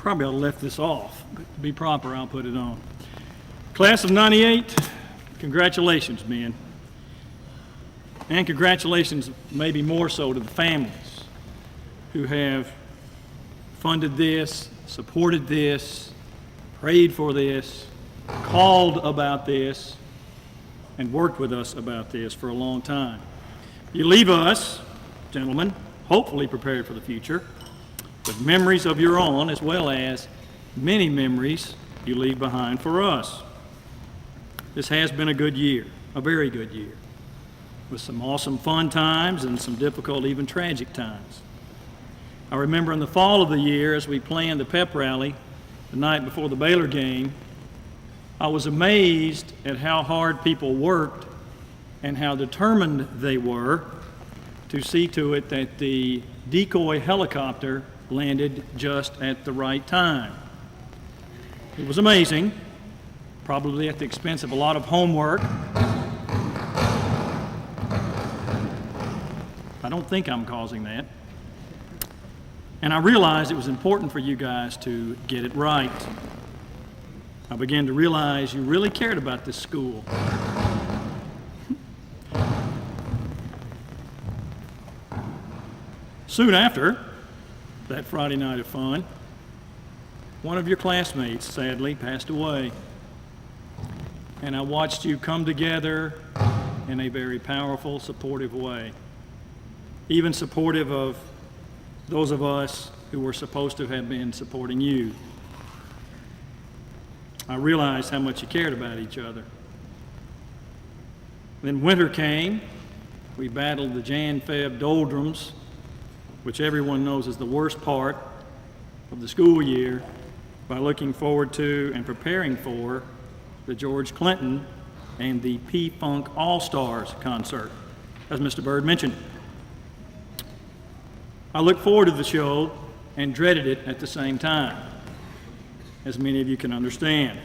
Probably ought to left this off, but to be proper, I'll put it on. Class of 98, congratulations, men. And congratulations, maybe more so, to the families who have funded this, supported this, prayed for this, called about this, and worked with us about this for a long time. You leave us, gentlemen, hopefully prepared for the future, with memories of your own, as well as many memories you leave behind for us. This has been a good year, a very good year, with some awesome fun times and some difficult, even tragic times. I remember in the fall of the year, as we planned the pep rally the night before the Baylor game, I was amazed at how hard people worked and how determined they were to see to it that the decoy helicopter landed just at the right time. It was amazing, probably at the expense of a lot of homework. I don't think I'm causing that. And I realized it was important for you guys to get it right. I began to realize you really cared about this school. Soon after that Friday night of fun, one of your classmates sadly passed away. And I watched you come together in a very powerful, supportive way. Even supportive of those of us who were supposed to have been supporting you. I realized how much you cared about each other. Then winter came. We battled the Jan-Feb doldrums, which everyone knows is the worst part of the school year, by looking forward to and preparing for the George Clinton and the P-Funk All-Stars concert, as Mr. Bird mentioned. I looked forward to the show and dreaded it at the same time, as many of you can understand.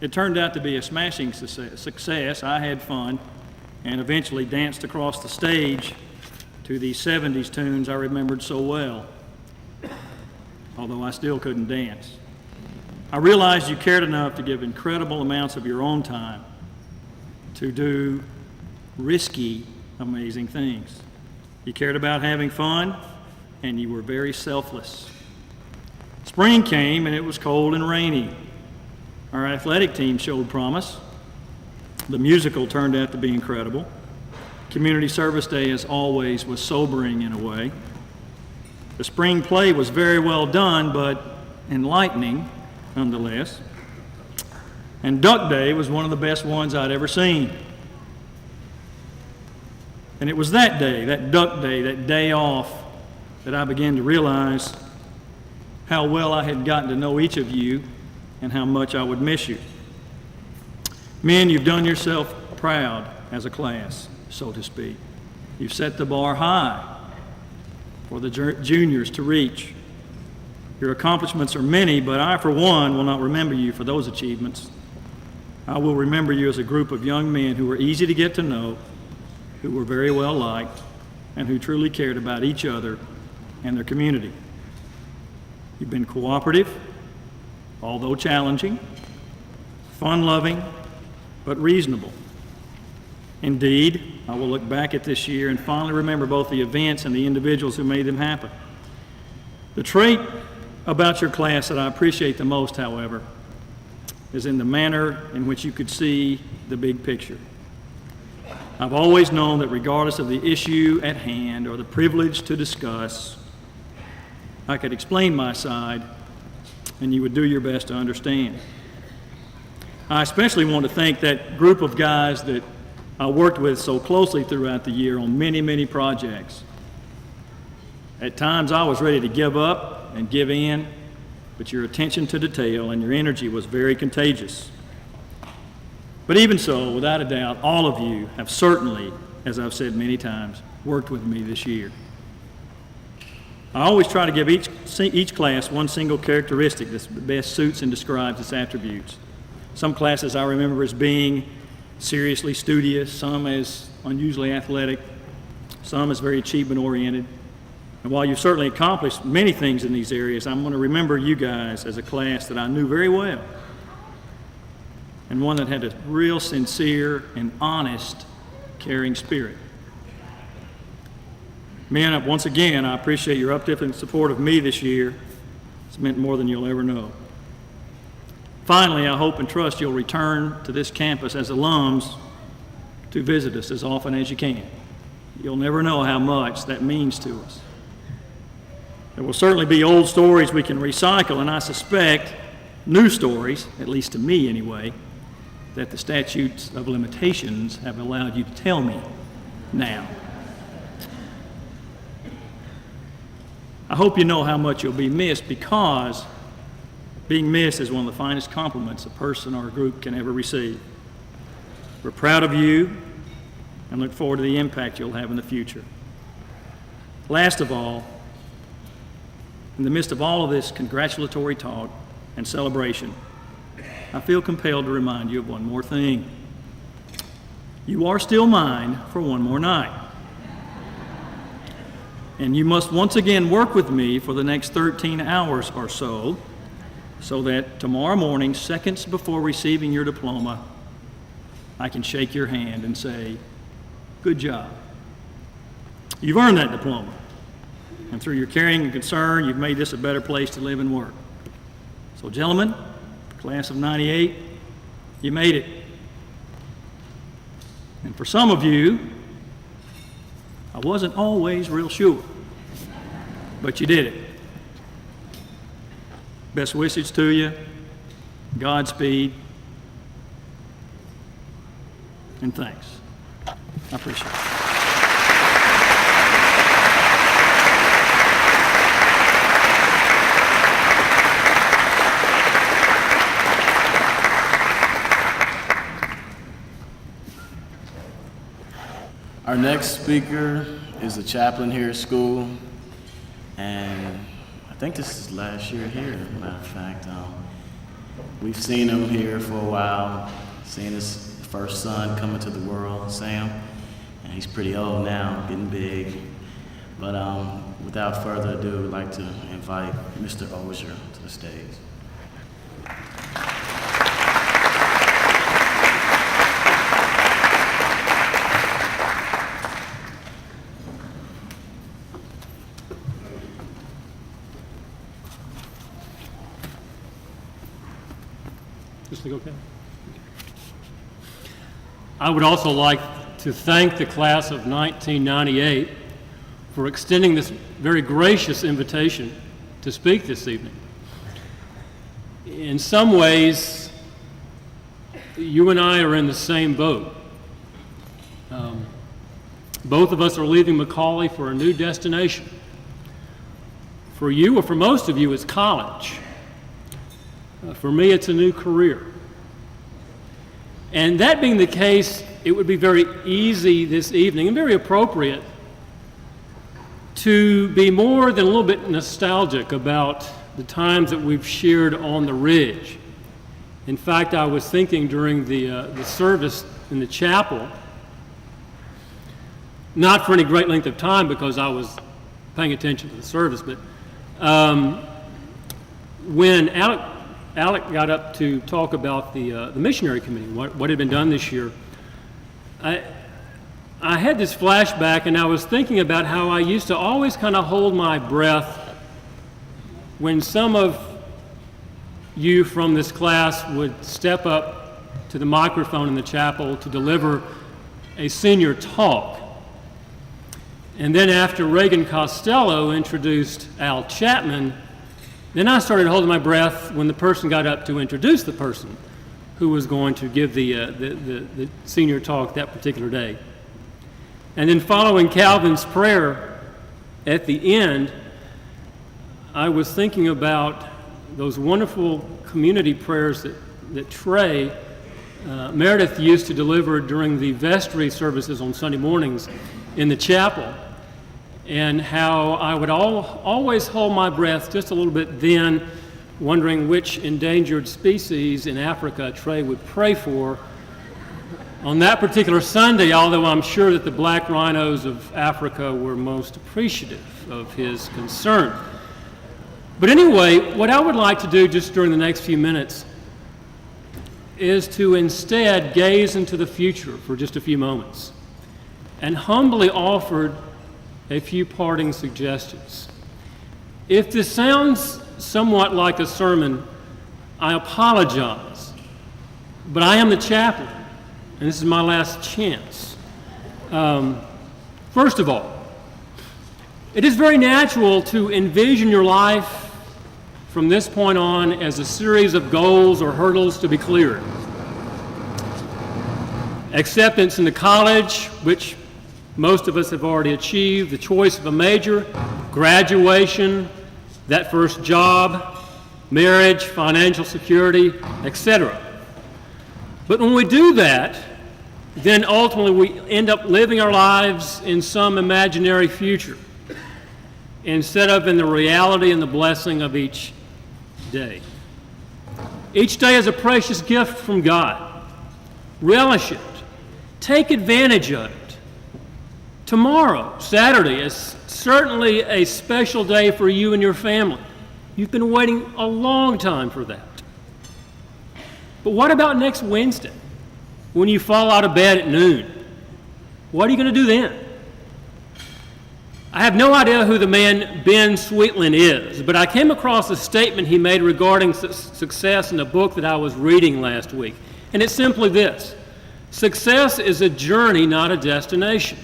It turned out to be a smashing success. I had fun and eventually danced across the stage to the 70s tunes I remembered so well, although I still couldn't dance. I realized you cared enough to give incredible amounts of your own time to do risky, amazing things. You cared about having fun, and you were very selfless. Spring came, and it was cold and rainy. Our athletic team showed promise. The musical turned out to be incredible. Community Service Day, as always, was sobering in a way. The spring play was very well done, but enlightening nonetheless. And Duck Day was one of the best ones I'd ever seen. And it was that day, that Duck Day, that day off, that I began to realize how well I had gotten to know each of you and how much I would miss you. Men, you've done yourself proud as a class, so to speak. You've set the bar high for the juniors to reach. Your accomplishments are many, but I, for one, will not remember you for those achievements. I will remember you as a group of young men who were easy to get to know, who were very well liked, and who truly cared about each other and their community. You've been cooperative, although challenging, fun-loving, but reasonable. Indeed, I will look back at this year and fondly remember both the events and the individuals who made them happen. The trait about your class that I appreciate the most, however, is in the manner in which you could see the big picture. I've always known that regardless of the issue at hand or the privilege to discuss, I could explain my side and you would do your best to understand. I especially want to thank that group of guys that I worked with so closely throughout the year on many, many projects. At times I was ready to give up and give in, but your attention to detail and your energy was very contagious. But even so, without a doubt, all of you have certainly, as I've said many times, worked with me this year. I always try to give each class one single characteristic that best suits and describes its attributes. Some classes I remember as being seriously studious, some as unusually athletic, some as very achievement-oriented, And while you've certainly accomplished many things in these areas, I'm going to remember you guys as a class that I knew very well, and one that had a real sincere and honest, caring spirit. Men, once again, I appreciate your uplifting support of me this year. It's meant more than you'll ever know. Finally, I hope and trust you'll return to this campus as alums to visit us as often as you can. You'll never know how much that means to us. There will certainly be old stories we can recycle, and I suspect new stories, at least to me anyway, that the statutes of limitations have allowed you to tell me now. I hope you know how much you'll be missed, because being missed is one of the finest compliments a person or a group can ever receive. We're proud of you and look forward to the impact you'll have in the future. Last of all, in the midst of all of this congratulatory talk and celebration, I feel compelled to remind you of one more thing. You are still mine for one more night. And you must once again work with me for the next 13 hours or so that tomorrow morning, seconds before receiving your diploma, I can shake your hand and say, good job. You've earned that diploma. And through your caring and concern, you've made this a better place to live and work. So gentlemen, class of 98, you made it. And for some of you, I wasn't always real sure, but you did it. Best wishes to you, Godspeed, and thanks. I appreciate it. Our next speaker is the chaplain here at school, and I think this is last year here, as a matter of fact. We've seen him here for a while, seen his first son come into the world, Sam, and he's pretty old now, getting big. But without further ado, I'd like to invite Mr. Ozier to the stage. Okay. I would also like to thank the class of 1998 for extending this very gracious invitation to speak this evening. In some ways, you and I are in the same boat. Both of us are leaving McCallie for a new destination. For you, or for most of you, it's college. For me, it's a new career. And that being the case, it would be very easy this evening, and very appropriate, to be more than a little bit nostalgic about the times that we've shared on the Ridge. In fact, I was thinking during the service in the chapel, not for any great length of time because I was paying attention to the service, but when Alec got up to talk about the missionary committee, what had been done this year, I had this flashback, and I was thinking about how I used to always kind of hold my breath when some of you from this class would step up to the microphone in the chapel to deliver a senior talk. And then after Reagan Costello introduced Al Chapman, then I started holding my breath when the person got up to introduce the person who was going to give the senior talk that particular day. And then following Calvin's prayer at the end, I was thinking about those wonderful community prayers that Trey Meredith used to deliver during the vestry services on Sunday mornings in the chapel, and how I would always hold my breath just a little bit then, wondering which endangered species in Africa Trey would pray for on that particular Sunday, although I'm sure that the black rhinos of Africa were most appreciative. of his concern. But anyway, what I would like to do just during the next few minutes is to instead gaze into the future for just a few moments and humbly offer a few parting suggestions. If this sounds somewhat like a sermon, I apologize, but I am the chaplain, and this is my last chance. First of all, it is very natural to envision your life from this point on as a series of goals or hurdles to be cleared. Acceptance into college, which most of us have already achieved, the choice of a major, graduation, that first job, marriage, financial security, etc. But when we do that, then ultimately we end up living our lives in some imaginary future instead of in the reality and the blessing of each day. Each day is a precious gift from God. Relish it. Take advantage of it. Tomorrow, Saturday, is certainly a special day for you and your family. You've been waiting a long time for that. But what about next Wednesday, when you fall out of bed at noon? What are you going to do then? I have no idea who the man Ben Sweetland is, but I came across a statement he made regarding success in a book that I was reading last week. And it's simply this: success is a journey, not a destination.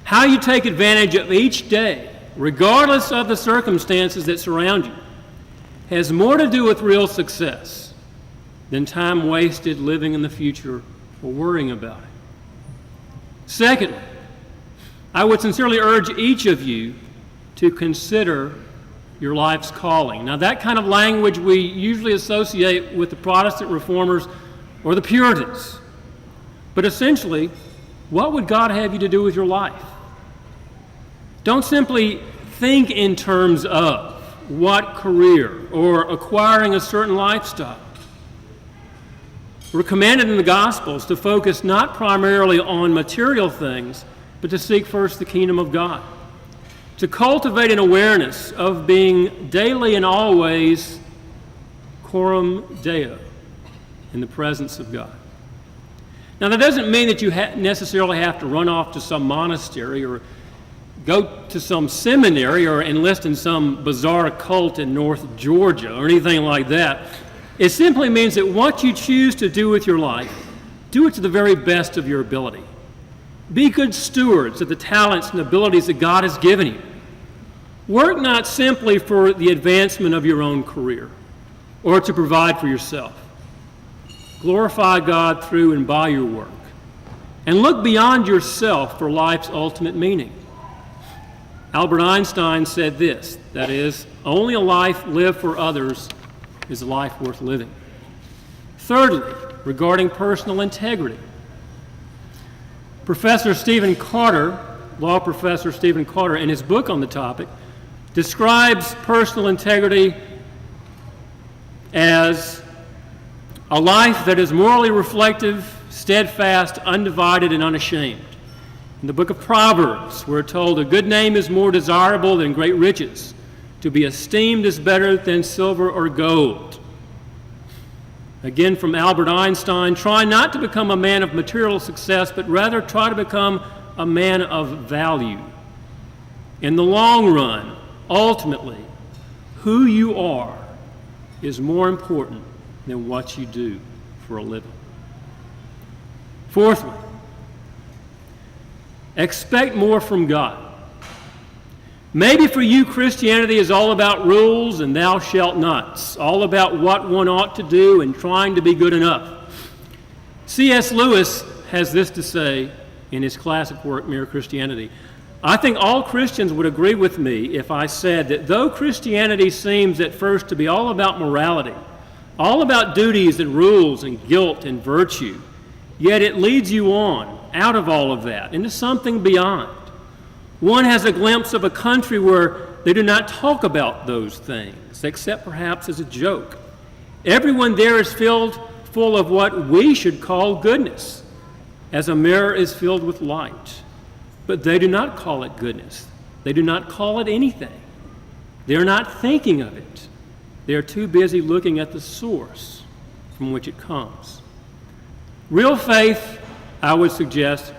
How you take advantage of each day, regardless of the circumstances that surround you, has more to do with real success than time wasted living in the future or worrying about it. Secondly, I would sincerely urge each of you to consider your life's calling. Now, that kind of language we usually associate with the Protestant Reformers or the Puritans. But essentially, what would God have you to do with your life? Don't simply think in terms of what career or acquiring a certain lifestyle. We're commanded in the Gospels to focus not primarily on material things, but to seek first the kingdom of God, to cultivate an awareness of being daily and always coram Deo, in the presence of God. Now, that doesn't mean that you necessarily have to run off to some monastery or go to some seminary or enlist in some bizarre cult in North Georgia or anything like that. It simply means that what you choose to do with your life, do it to the very best of your ability. Be good stewards of the talents and abilities that God has given you. Work not simply for the advancement of your own career or to provide for yourself. Glorify God through and by your work. And look beyond yourself for life's ultimate meaning. Albert Einstein said this, that is, only a life lived for others is a life worth living. Thirdly, regarding personal integrity, Professor Stephen Carter, law professor Stephen Carter, in his book on the topic, describes personal integrity as a life that is morally reflective, steadfast, undivided, and unashamed. In the book of Proverbs, we're told a good name is more desirable than great riches. To be esteemed is better than silver or gold. Again, from Albert Einstein, try not to become a man of material success, but rather try to become a man of value. In the long run, ultimately, who you are is more important than what you do for a living. Fourthly, expect more from God. Maybe for you, Christianity is all about rules and thou shalt nots, all about what one ought to do and trying to be good enough. C.S. Lewis has this to say in his classic work, Mere Christianity. I think all Christians would agree with me if I said that though Christianity seems at first to be all about morality, all about duties and rules and guilt and virtue, yet it leads you on out of all of that into something beyond. One has a glimpse of a country where they do not talk about those things, except perhaps as a joke. Everyone there is filled full of what we should call goodness, as a mirror is filled with light. but they do not call it goodness. They do not call it anything. They're not thinking of it. They're too busy looking at the source from which it comes. Real faith, I would suggest,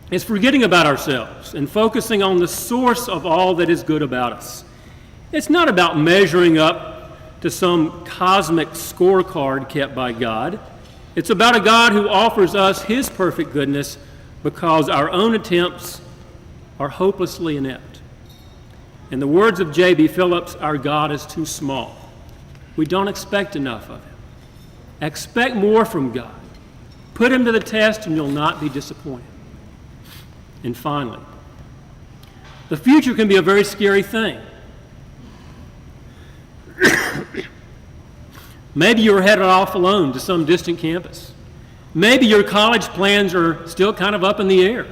is forgetting about ourselves and focusing on the source of all that is good about us. It's not about measuring up to some cosmic scorecard kept by God. It's about a God who offers us his perfect goodness because our own attempts are hopelessly inept. In the words of J.B. Phillips, our God is too small. We don't expect enough of him. Expect more from God. Put him to the test and you'll not be disappointed. And finally, the future can be a very scary thing. Maybe you're headed off alone to some distant campus. Maybe your college plans are still kind of up in the air.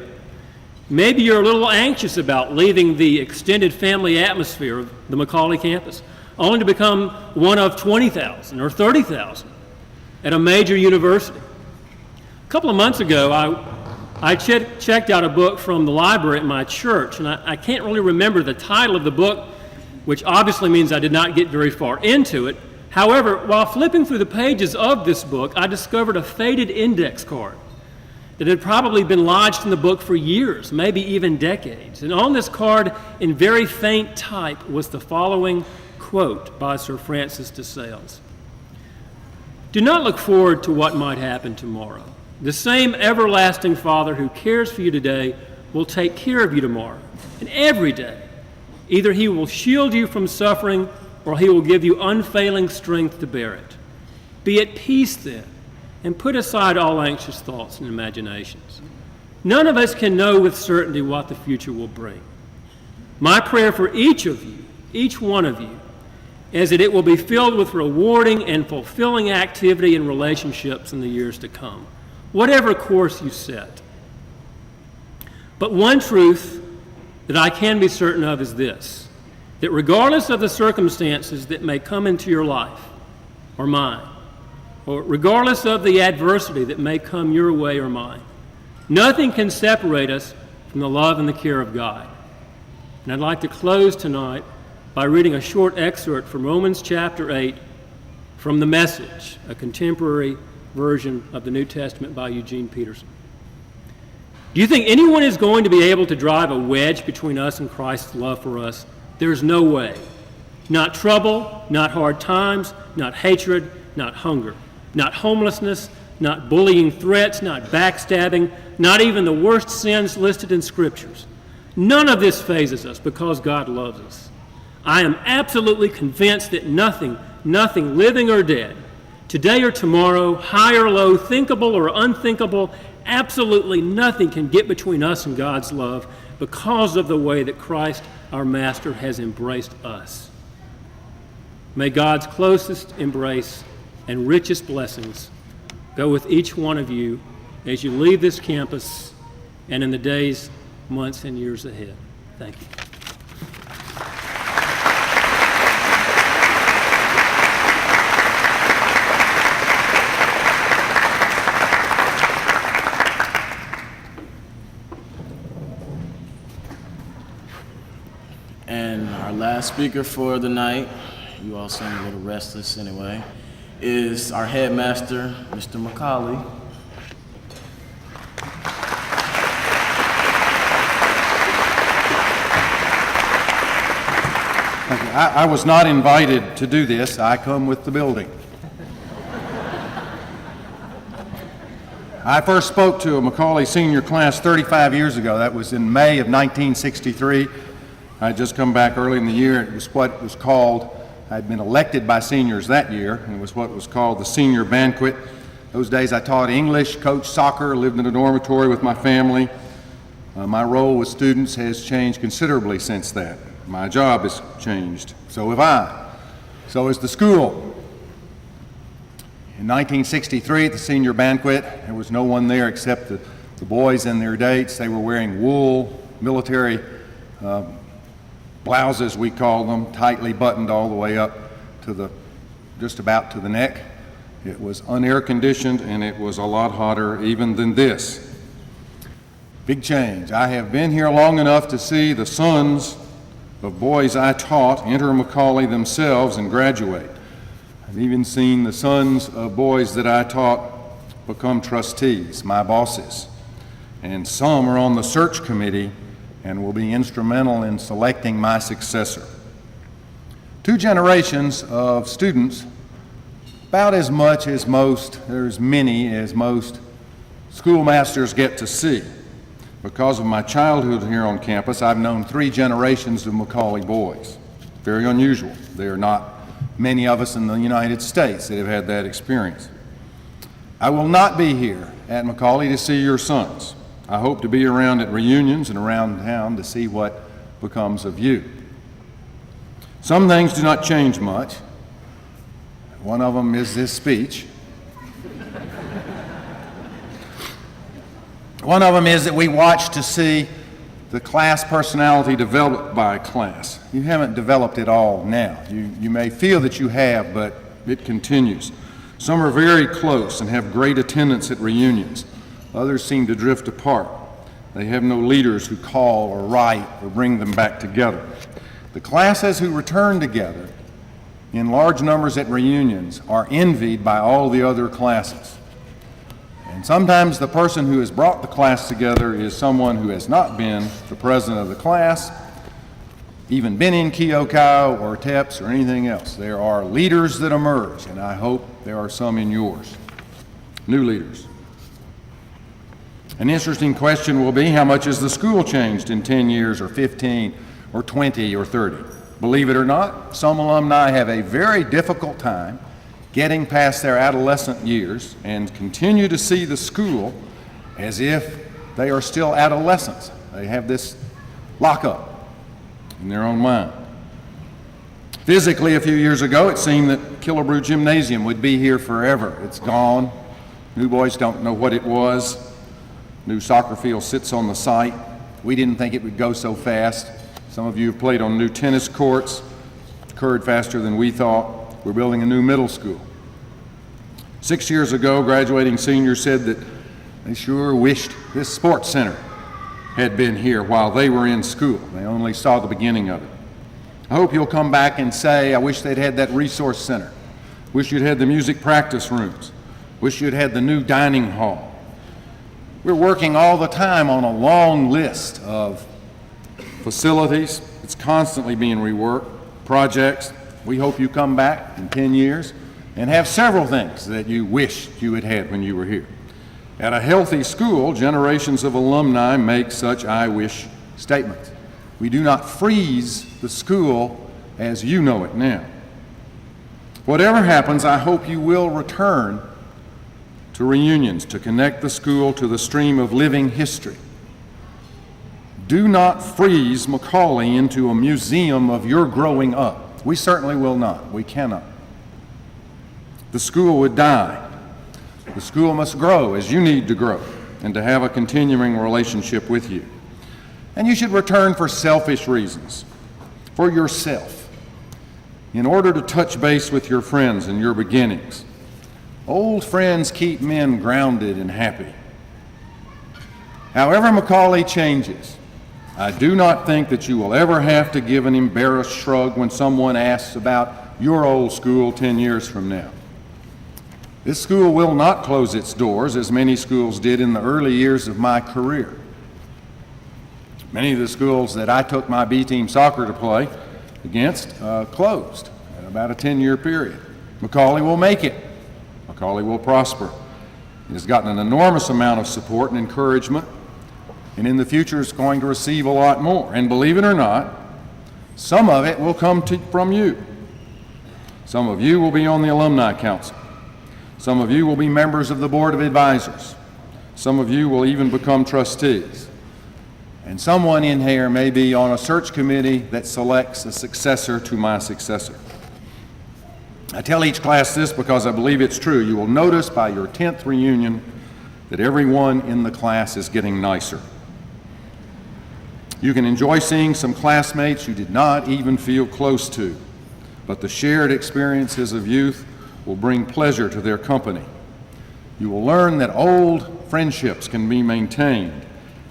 Maybe you're a little anxious about leaving the extended family atmosphere of the McCallie campus, only to become one of 20,000 or 30,000 at a major university. A couple of months ago, I checked out a book from the library at my church, and I can't really remember the title of the book, which obviously means I did not get very far into it. However, while flipping through the pages of this book, I discovered a faded index card that had probably been lodged in the book for years, maybe even decades. And on this card, in very faint type, was the following quote by Sir Francis de Sales. "Do not look forward to what might happen tomorrow. The same everlasting Father who cares for you today will take care of you tomorrow and every day. Either he will shield you from suffering or he will give you unfailing strength to bear it. Be at peace then, and put aside all anxious thoughts and imaginations. None of us can know with certainty what the future will bring. My prayer for each of you, each one of you, is that it will be filled with rewarding and fulfilling activity and relationships in the years to come, whatever course you set. But one truth that I can be certain of is this, that regardless of the circumstances that may come into your life or mine, or regardless of the adversity that may come your way or mine, nothing can separate us from the love and the care of God. And I'd like to close tonight by reading a short excerpt from Romans chapter 8 from The Message, a contemporary version of the New Testament by Eugene Peterson. Do you think anyone is going to be able to drive a wedge between us and Christ's love for us? There's no way. Not trouble, not hard times, not hatred, not hunger, not homelessness, not bullying threats, not backstabbing, not even the worst sins listed in scriptures. None of this phases us because God loves us. I am absolutely convinced that nothing, living or dead, today or tomorrow, high or low, thinkable or unthinkable, absolutely nothing can get between us and God's love because of the way that Christ, our Master, has embraced us. May God's closest embrace and richest blessings go with each one of you as you leave this campus and in the days, months, and years ahead. Thank you. And our last speaker for the night, you all seem a little restless anyway, is our headmaster, Mr. McCallie. Thank you. I was not invited to do this. I come with the building. I first spoke to a McCallie senior class 35 years ago. That was in May of 1963. I had just come back early in the year. It was what was called, I'd been elected by seniors that year, and it was what was called the senior banquet. Those days I taught English, coached soccer, lived in a dormitory with my family. My role with students has changed considerably since that. My job has changed. So have I. So has the school. In 1963 at the senior banquet, there was no one there except the boys and their dates. They were wearing wool, military blouses, we call them, tightly buttoned all the way up to just about to the neck. It was unair conditioned and it was a lot hotter even than this. Big change. I have been here long enough to see the sons of boys I taught enter McCallie themselves and graduate. I've even seen the sons of boys that I taught become trustees, my bosses. And some are on the search committee and will be instrumental in selecting my successor. 2 generations of students, about as much as most, there's many as most schoolmasters get to see. Because of my childhood here on campus, I've known 3 generations of McCallie boys. Very unusual. There are not many of us in the United States that have had that experience. I will not be here at McCallie to see your sons. I hope to be around at reunions and around town to see what becomes of you. Some things do not change much. One of them is this speech. One of them is that we watch to see the class personality developed by a class. You haven't developed it all now. You may feel that you have, but it continues. Some are very close and have great attendance at reunions. Others seem to drift apart. They have no leaders who call or write or bring them back together. The classes who return together in large numbers at reunions are envied by all the other classes. And sometimes the person who has brought the class together is someone who has not been the president of the class, even been in Keokau or TEPS or anything else. There are leaders that emerge, and I hope there are some in yours, new leaders. An interesting question will be, how much has the school changed in 10 years or 15 or 20 or 30? Believe it or not, some alumni have a very difficult time getting past their adolescent years and continue to see the school as if they are still adolescents. They have this lockup in their own mind. Physically, a few years ago, it seemed that Killebrew Gymnasium would be here forever. It's gone. New boys don't know what it was. New soccer field sits on the site. We didn't think it would go so fast. Some of you have played on new tennis courts. It occurred faster than we thought. We're building a new middle school. 6 years ago, graduating seniors said that they sure wished this sports center had been here while they were in school. They only saw the beginning of it. I hope you'll come back and say, I wish they'd had that resource center. Wish you'd had the music practice rooms. Wish you'd had the new dining hall. We're working all the time on a long list of facilities. It's constantly being reworked, projects. We hope you come back in 10 years and have several things that you wished you had had when you were here. At a healthy school, generations of alumni make such I wish statements. We do not freeze the school as you know it now. Whatever happens, I hope you will return to reunions to connect the school to the stream of living history. Do not freeze McCallie into a museum of your growing up. We certainly will not. We cannot. The school would die. The school must grow as you need to grow and to have a continuing relationship with you. And you should return for selfish reasons, for yourself, in order to touch base with your friends and your beginnings. Old friends keep men grounded and happy. However McCallie changes, I do not think that you will ever have to give an embarrassed shrug when someone asks about your old school 10 years from now. This school will not close its doors as many schools did in the early years of my career. Many of the schools that I took my B-team soccer to play against closed in about a 10-year period. McCallie will make it. McCallie will prosper. It has gotten an enormous amount of support and encouragement, and in the future it's going to receive a lot more. And believe it or not, some of it will come from you. Some of you will be on the Alumni Council. Some of you will be members of the Board of Advisors. Some of you will even become trustees. And someone in here may be on a search committee that selects a successor to my successor. I tell each class this because I believe it's true. You will notice by your 10th reunion that everyone in the class is getting nicer. You can enjoy seeing some classmates you did not even feel close to, but the shared experiences of youth will bring pleasure to their company. You will learn that old friendships can be maintained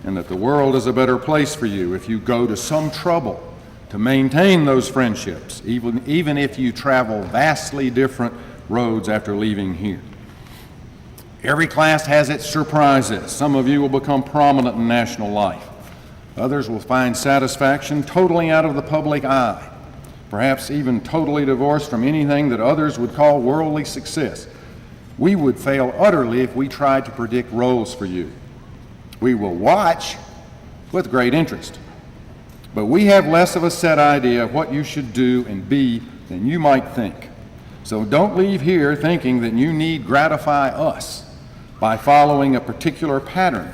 and that the world is a better place for you if you go to some trouble to maintain those friendships, even if you travel vastly different roads after leaving here. Every class has its surprises. Some of you will become prominent in national life. Others will find satisfaction totally out of the public eye, perhaps even totally divorced from anything that others would call worldly success. We would fail utterly if we tried to predict roles for you. We will watch with great interest, but we have less of a set idea of what you should do and be than you might think. So don't leave here thinking that you need gratify us by following a particular pattern,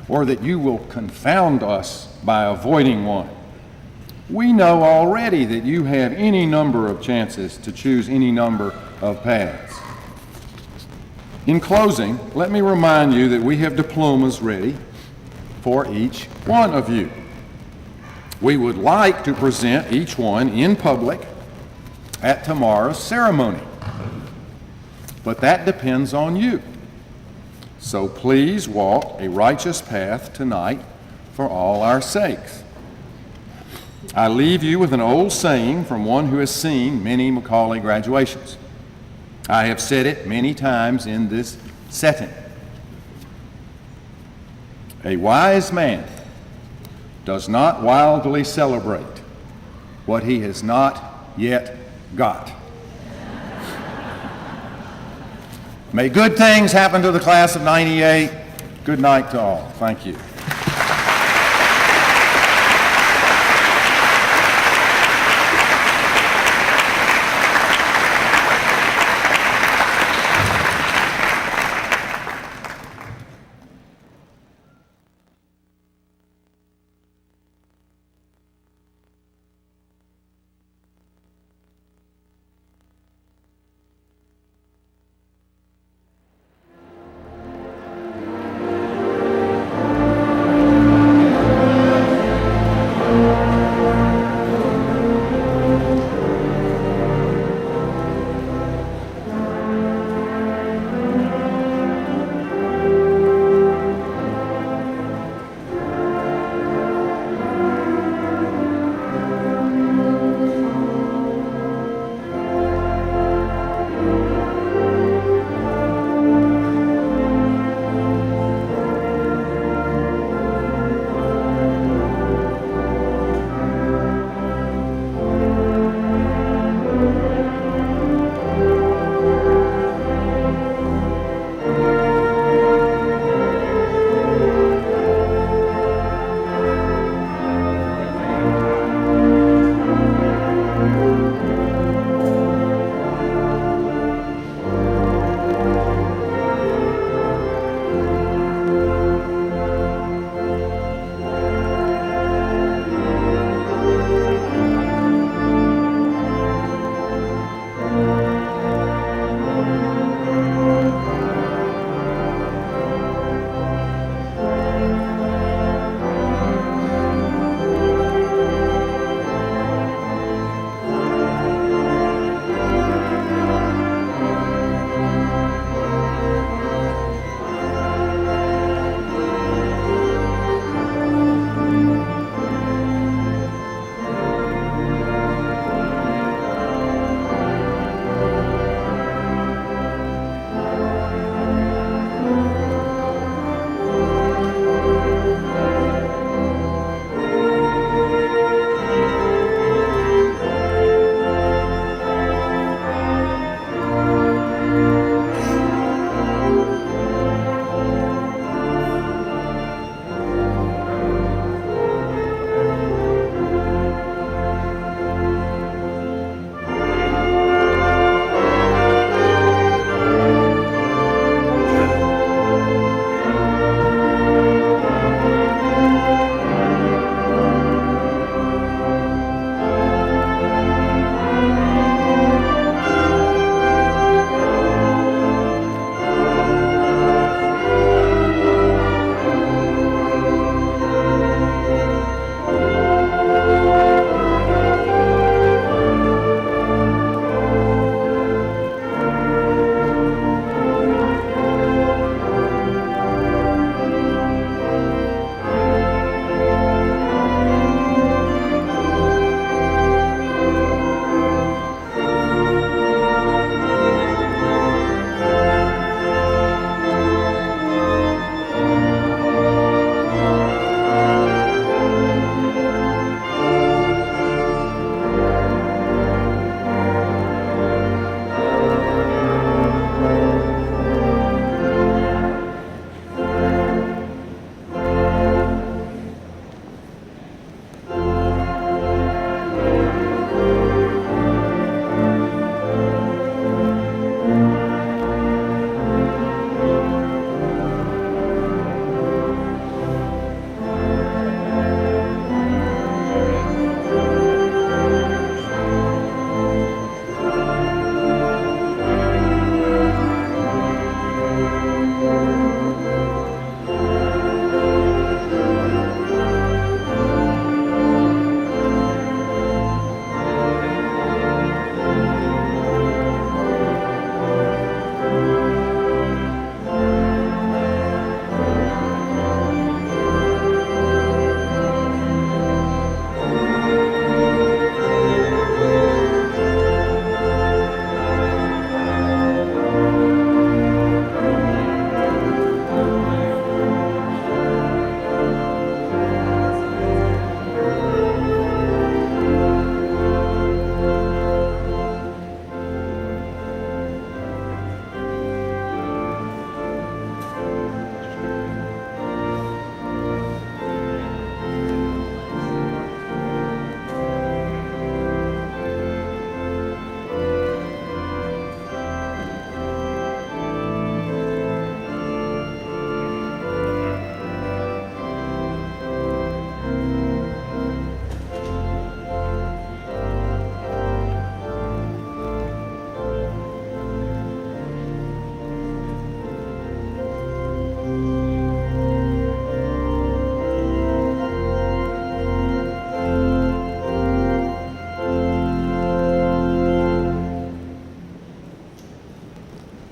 or that you will confound us by avoiding one. We know already that you have any number of chances to choose any number of paths. In closing, let me remind you that we have diplomas ready for each one of you. We would like to present each one in public at tomorrow's ceremony, but that depends on you. So please walk a righteous path tonight for all our sakes. I leave you with an old saying from one who has seen many McCallie graduations. I have said it many times in this setting. A wise man does not wildly celebrate what he has not yet got. May good things happen to the class of '98. Good night to all. Thank you.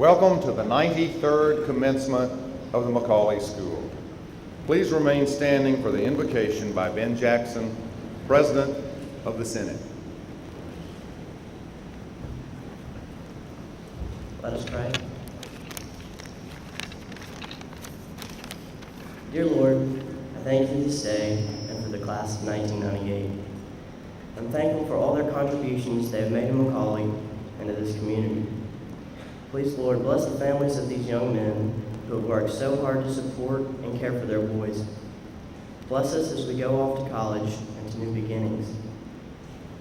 Welcome to the 93rd commencement of the McCallie School. Please remain standing for the invocation by Ben Jackson, President of the Senate. Let us pray. Dear Lord, I thank you this day and for the class of 1998. I'm thankful for all their contributions they have made to McCallie and to this community. Please, Lord, bless the families of these young men who have worked so hard to support and care for their boys. Bless us as we go off to college and to new beginnings.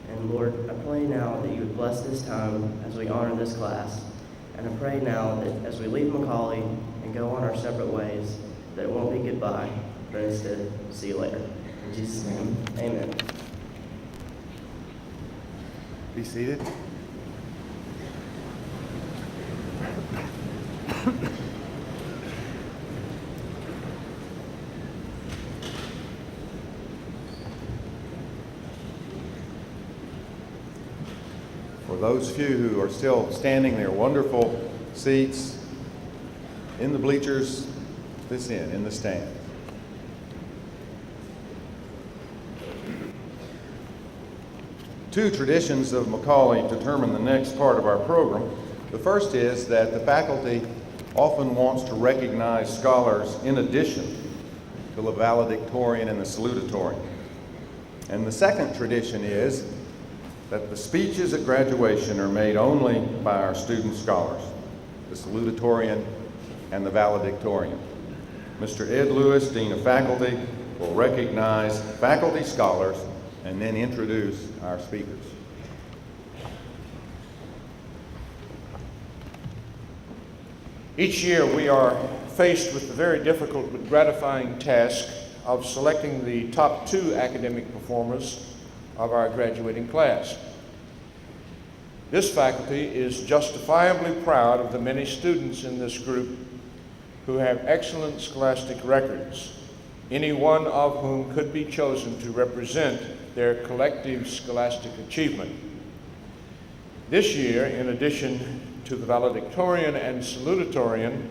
And Lord, I pray now that you would bless this time as we honor this class. And I pray now that as we leave McCallie and go on our separate ways, that it won't be goodbye, but instead, see you later. In Jesus' name, amen. Be seated. For those few who are still standing in their wonderful seats in the bleachers, this in the stand. Two traditions of McCallie determine the next part of our program. The first is that the faculty often wants to recognize scholars in addition to the valedictorian and the salutatorian. And the second tradition is that the speeches at graduation are made only by our student scholars, the salutatorian and the valedictorian. Mr. Ed Lewis, Dean of Faculty, will recognize faculty scholars and then introduce our speakers. Each year we are faced with the very difficult but gratifying task of selecting the top 2 academic performers of our graduating class. This faculty is justifiably proud of the many students in this group who have excellent scholastic records, any one of whom could be chosen to represent their collective scholastic achievement. This year, in addition to the valedictorian and salutatorian,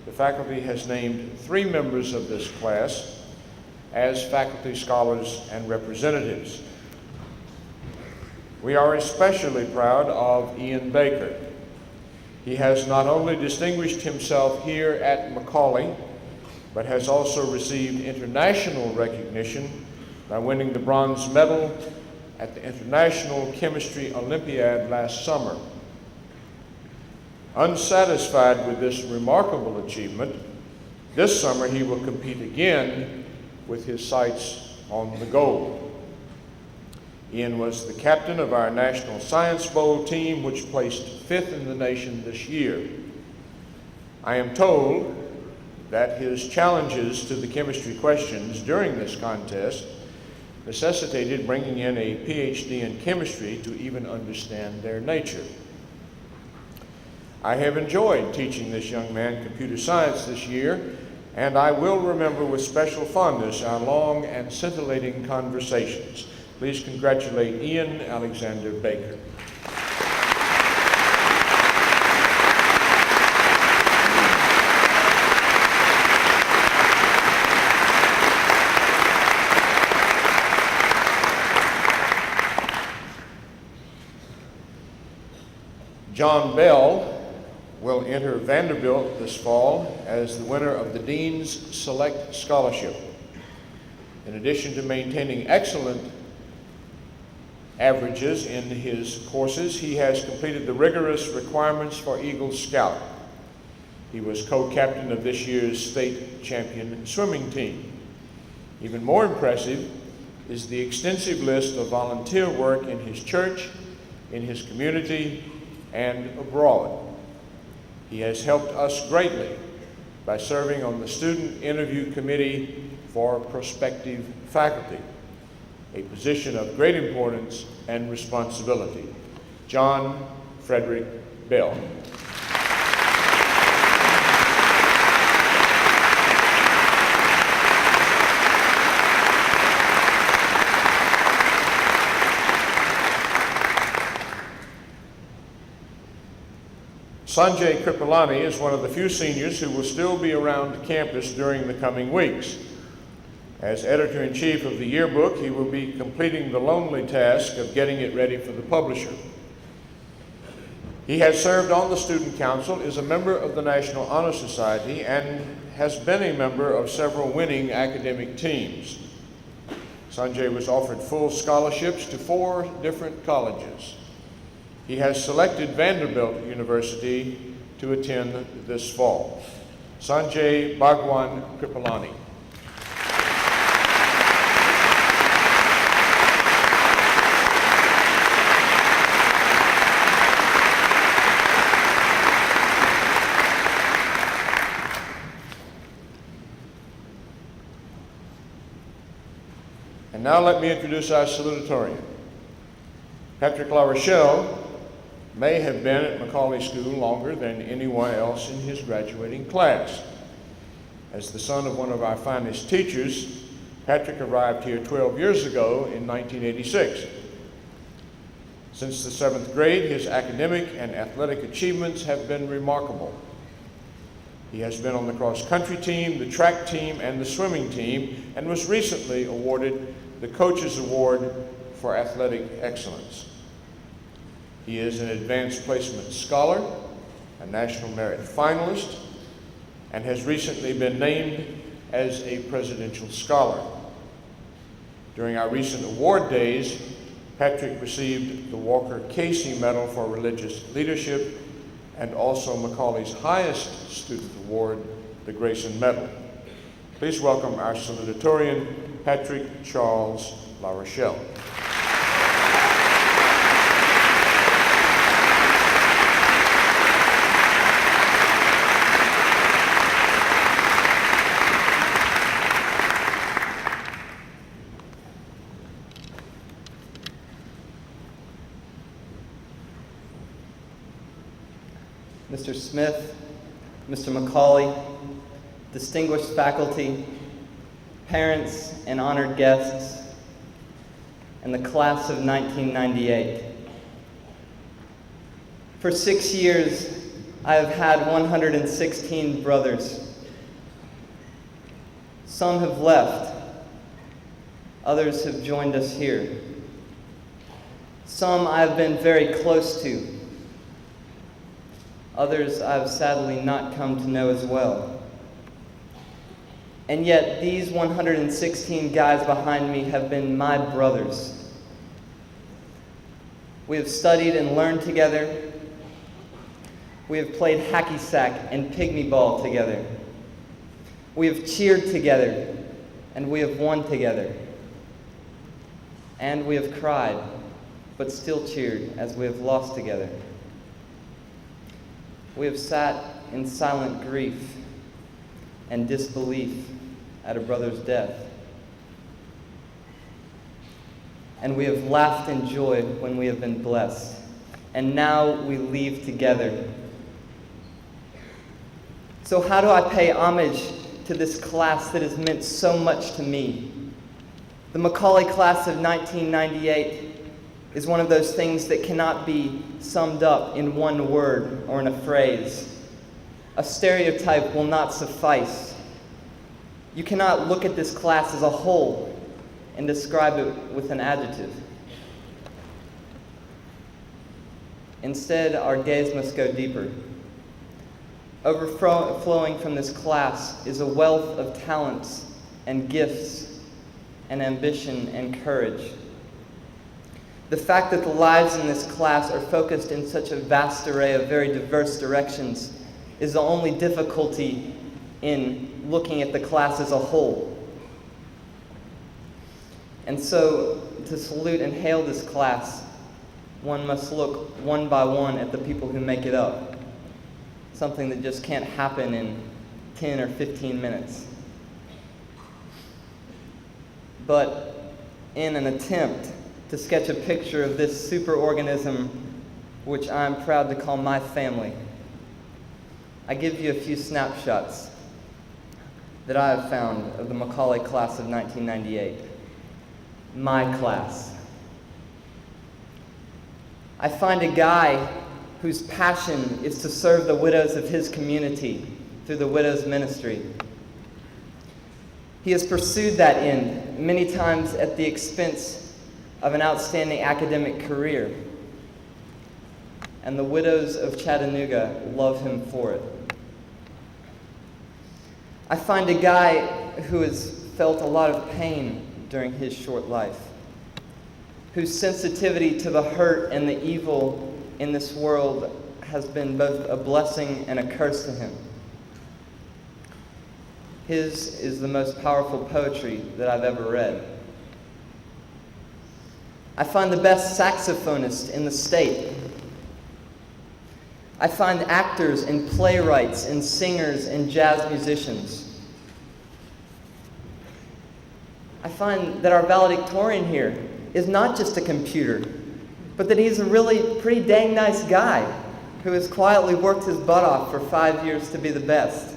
the faculty has named 3 members of this class as faculty scholars and representatives. We are especially proud of Ian Baker. He has not only distinguished himself here at McCallie, but has also received international recognition by winning the bronze medal at the International Chemistry Olympiad last summer. Unsatisfied with this remarkable achievement, this summer he will compete again with his sights on the gold. Ian was the captain of our National Science Bowl team, which placed 5th in the nation this year. I am told that his challenges to the chemistry questions during this contest necessitated bringing in a PhD in chemistry to even understand their nature. I have enjoyed teaching this young man computer science this year, and I will remember with special fondness our long and scintillating conversations. Please congratulate Ian Alexander Baker. John Bell will enter Vanderbilt this fall as the winner of the Dean's Select Scholarship. In addition to maintaining excellent averages in his courses, he has completed the rigorous requirements for Eagle Scout. He was co-captain of this year's state champion swimming team. Even more impressive is the extensive list of volunteer work in his church, in his community, and abroad. He has helped us greatly by serving on the student interview committee for prospective faculty, a position of great importance and responsibility. John Frederick Bell. Sanjay Kripalani is one of the few seniors who will still be around campus during the coming weeks. As editor-in-chief of the yearbook, he will be completing the lonely task of getting it ready for the publisher. He has served on the Student Council, is a member of the National Honor Society, and has been a member of several winning academic teams. Sanjay was offered full scholarships to 4 different colleges. He has selected Vanderbilt University to attend this fall. Sanjay Bhagwan Kripalani. And now let me introduce our salutatorian. Patrick LaRochelle may have been at McCallie School longer than anyone else in his graduating class. As the son of one of our finest teachers, Patrick arrived here 12 years ago in 1986. Since the 7th grade, his academic and athletic achievements have been remarkable. He has been on the cross-country team, the track team, and the swimming team, and was recently awarded the Coaches Award for Athletic Excellence. He is an advanced placement scholar, a National Merit finalist, and has recently been named as a Presidential Scholar. During our recent award days, Patrick received the Walker Casey Medal for Religious Leadership and also McCallie's highest student award, the Grayson Medal. Please welcome our salutatorian, Patrick Charles LaRochelle. Mr. Smith, Mr. McCallie, distinguished faculty, parents and honored guests, and the class of 1998. For 6 years, I have had 116 brothers. Some have left, others have joined us here. Some I have been very close to, others I have sadly not come to know as well. And yet, these 116 guys behind me have been my brothers. We have studied and learned together. We have played hacky sack and pygmy ball together. We have cheered together, and we have won together. And we have cried, but still cheered as we have lost together. We have sat in silent grief and disbelief at a brother's death. And we have laughed in joy when we have been blessed. And now we leave together. So how do I pay homage to this class that has meant so much to me? The McCallie class of 1998 is one of those things that cannot be summed up in one word or in a phrase. A stereotype will not suffice. You cannot look at this class as a whole and describe it with an adjective. Instead, our gaze must go deeper. Overflowing from this class is a wealth of talents and gifts and ambition and courage. The fact that the lives in this class are focused in such a vast array of very diverse directions is the only difficulty in looking at the class as a whole. And so, to salute and hail this class, one must look one by one at the people who make it up. Something that just can't happen in 10 or 15 minutes. But in an attempt to sketch a picture of this superorganism, which I'm proud to call my family, I give you a few snapshots that I have found of the McCallie class of 1998. My class. I find a guy whose passion is to serve the widows of his community through the Widows Ministry. He has pursued that end, many times at the expense of an outstanding academic career. And the widows of Chattanooga love him for it. I find a guy who has felt a lot of pain during his short life, whose sensitivity to the hurt and the evil in this world has been both a blessing and a curse to him. His is the most powerful poetry that I've ever read. I find the best saxophonist in the state. I find actors and playwrights and singers and jazz musicians. I find that our valedictorian here is not just a computer, but that he's a really pretty dang nice guy who has quietly worked his butt off for 5 years to be the best.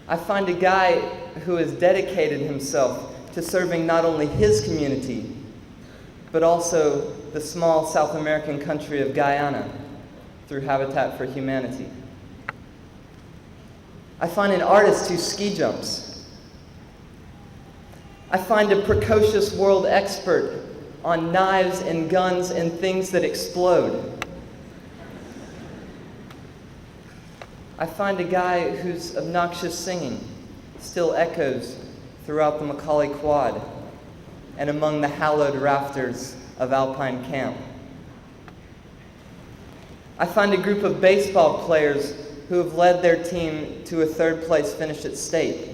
I find a guy who has dedicated himself to serving not only his community, but also the small South American country of Guyana through Habitat for Humanity. I find an artist who ski jumps. I find a precocious world expert on knives and guns and things that explode. I find a guy whose obnoxious singing still echoes throughout the McCallie Quad and among the hallowed rafters of Alpine Camp. I find a group of baseball players who have led their team to a third-place finish at state,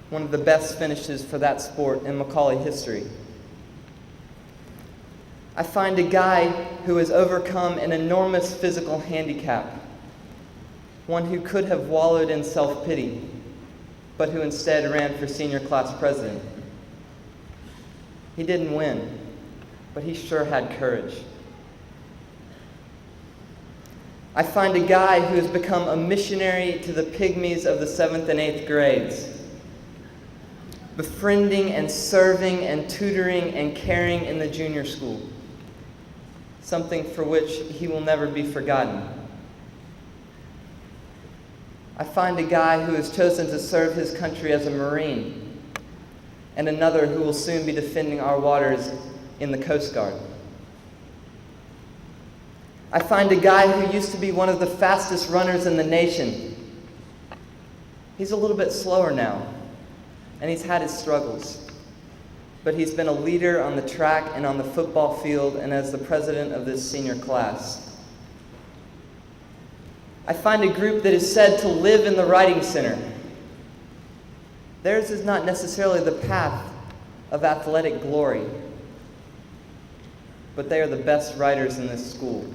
one of the best finishes for that sport in McCallie history. I find a guy who has overcome an enormous physical handicap, one who could have wallowed in self-pity, but who instead ran for senior class president. He didn't win, but he sure had courage. I find a guy who has become a missionary to the pygmies of the 7th and 8th grades, befriending and serving and tutoring and caring in the junior school, something for which he will never be forgotten. I find a guy who has chosen to serve his country as a Marine, and another who will soon be defending our waters in the Coast Guard. I find a guy who used to be one of the fastest runners in the nation. He's a little bit slower now, and he's had his struggles. But he's been a leader on the track and on the football field and as the president of this senior class. I find a group that is said to live in the Writing Center. Theirs is not necessarily the path of athletic glory, but they are the best writers in this school.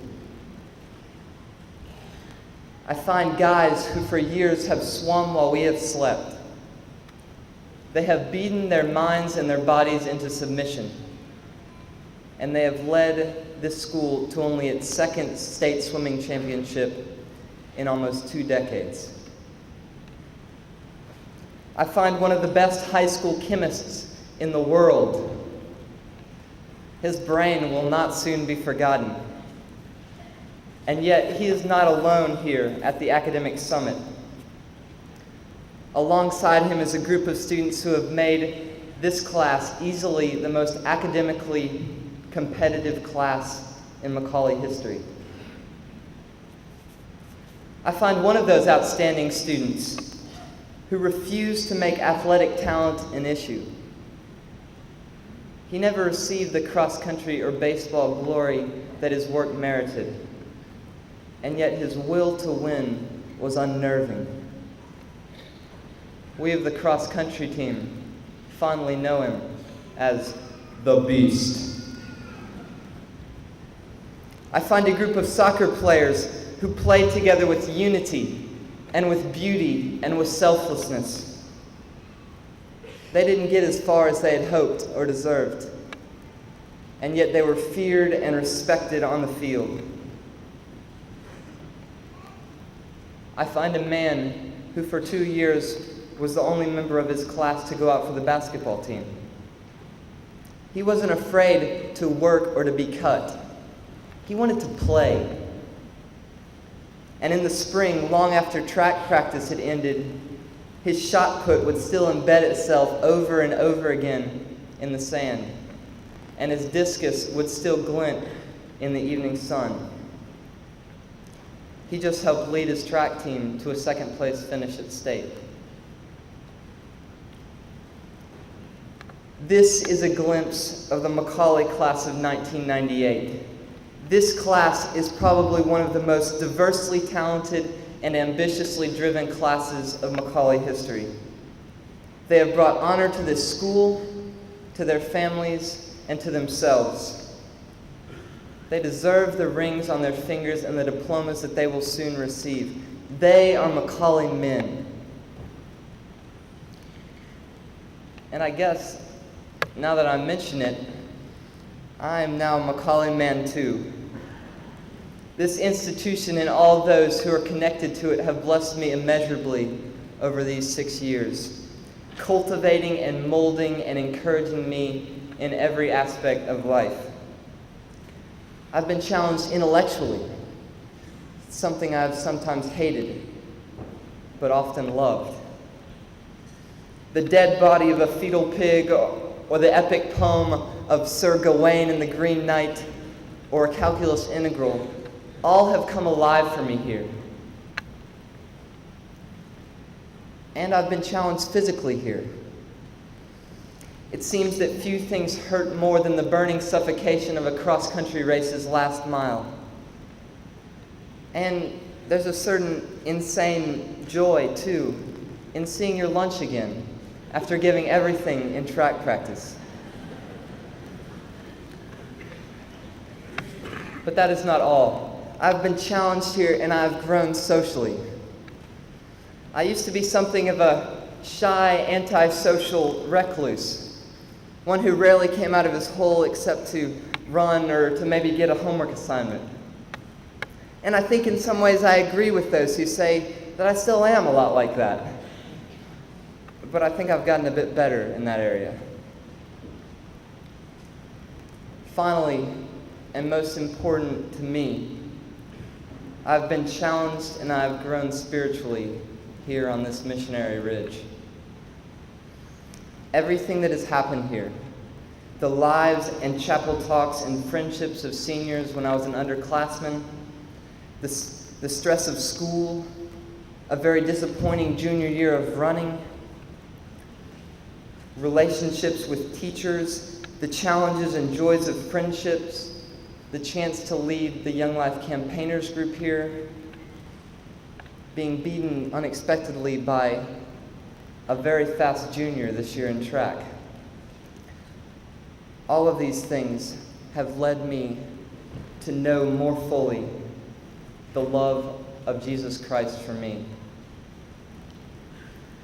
I find guys who for years have swum while we have slept. They have beaten their minds and their bodies into submission, and they have led this school to only its second state swimming championship in almost 2 decades. I find one of the best high school chemists in the world. His brain will not soon be forgotten. And yet, he is not alone here at the Academic Summit. Alongside him is a group of students who have made this class easily the most academically competitive class in McCallie history. I find one of those outstanding students who refused to make athletic talent an issue. He never received the cross-country or baseball glory that his work merited, and yet his will to win was unnerving. We of the cross-country team fondly know him as the Beast. I find a group of soccer players who play together with unity and with beauty and with selflessness. They didn't get as far as they had hoped or deserved, and yet they were feared and respected on the field. I find a man who for 2 years was the only member of his class to go out for the basketball team. He wasn't afraid to work or to be cut. He wanted to play. And in the spring, long after track practice had ended, his shot put would still embed itself over and over again in the sand, and his discus would still glint in the evening sun. He just helped lead his track team to a second-place finish at state. This is a glimpse of the McCallie class of 1998. This class is probably one of the most diversely talented and ambitiously driven classes of McCallie history. They have brought honor to this school, to their families, and to themselves. They deserve the rings on their fingers and the diplomas that they will soon receive. They are McCallie men. And I guess, now that I mention it, I am now a McCallie man too. This institution and all those who are connected to it have blessed me immeasurably over these 6 years, cultivating and molding and encouraging me in every aspect of life. I've been challenged intellectually, something I've sometimes hated, but often loved. The dead body of a fetal pig, or the epic poem of Sir Gawain and the Green Knight, or a calculus integral, all have come alive for me here. And I've been challenged physically here. It seems that few things hurt more than the burning suffocation of a cross-country race's last mile. And there's a certain insane joy, too, in seeing your lunch again after giving everything in track practice. But that is not all. I've been challenged here and I've grown socially. I used to be something of a shy, antisocial recluse, one who rarely came out of his hole except to run or to maybe get a homework assignment. And I think in some ways I agree with those who say that I still am a lot like that. But I think I've gotten a bit better in that area. Finally, and most important to me, I've been challenged and I've grown spiritually here on this missionary ridge. Everything that has happened here, the lives and chapel talks and friendships of seniors when I was an underclassman, the stress of school, a very disappointing junior year of running, relationships with teachers, the challenges and joys of friendships, the chance to lead the Young Life Campaigners group here, being beaten unexpectedly by a very fast junior this year in track. All of these things have led me to know more fully the love of Jesus Christ for me.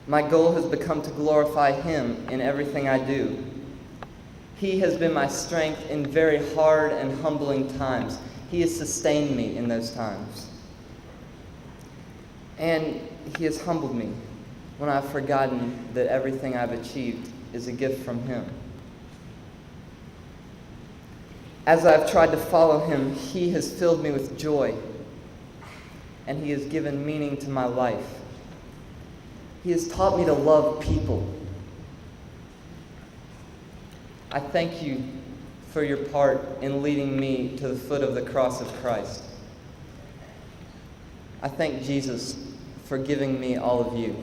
My goal has become to glorify Him in everything I do. He has been my strength in very hard and humbling times. He has sustained me in those times. And He has humbled me when I've forgotten that everything I've achieved is a gift from Him. As I've tried to follow Him, He has filled me with joy, and He has given meaning to my life. He has taught me to love people. I thank you for your part in leading me to the foot of the cross of Christ. I thank Jesus for giving me all of you.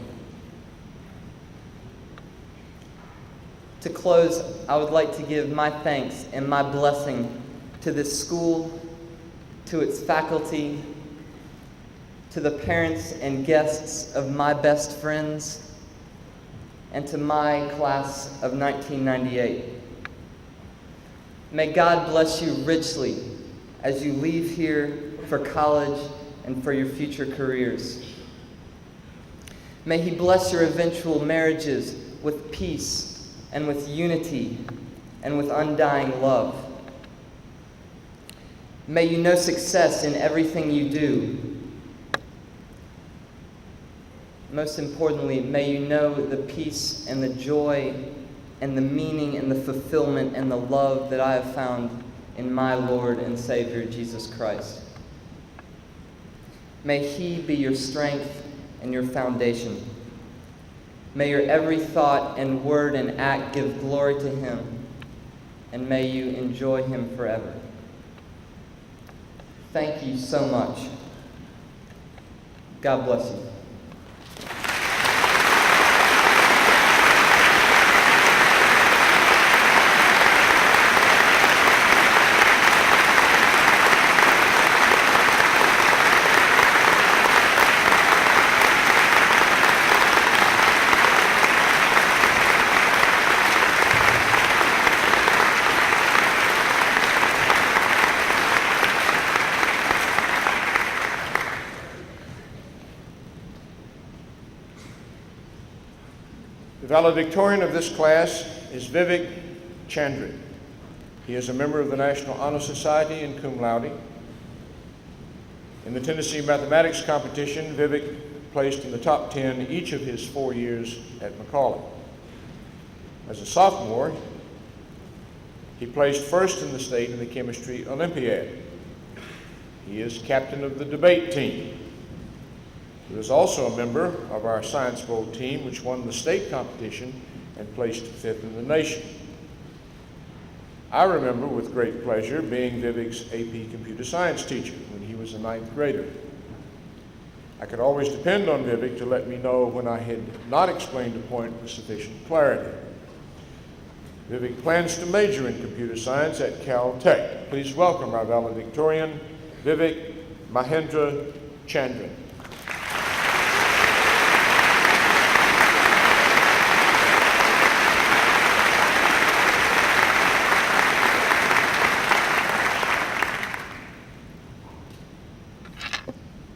To close, I would like to give my thanks and my blessing to this school, to its faculty, to the parents and guests of my best friends, and to my class of 1998. May God bless you richly as you leave here for college and for your future careers. May He bless your eventual marriages with peace and with unity and with undying love. May you know success in everything you do. Most importantly, may you know the peace and the joy and the meaning and the fulfillment and the love that I have found in my Lord and Savior, Jesus Christ. May He be your strength and your foundation. May your every thought and word and act give glory to Him, and may you enjoy Him forever. Thank you so much. God bless you. The valedictorian of this class is Vivek Chandran. He is a member of the National Honor Society and cum laude. In the Tennessee mathematics competition, Vivek placed in the top 10 each of his 4 years at McCallie. As a sophomore, he placed first in the state in the chemistry Olympiad. He is captain of the debate team. He was also a member of our Science Bowl team, which won the state competition and placed 5th in the nation. I remember with great pleasure being Vivek's AP Computer Science teacher when he was a 9th grader. I could always depend on Vivek to let me know when I had not explained a point with sufficient clarity. Vivek plans to major in computer science at Cal Tech. Please welcome our valedictorian, Vivek Mahendra Chandran.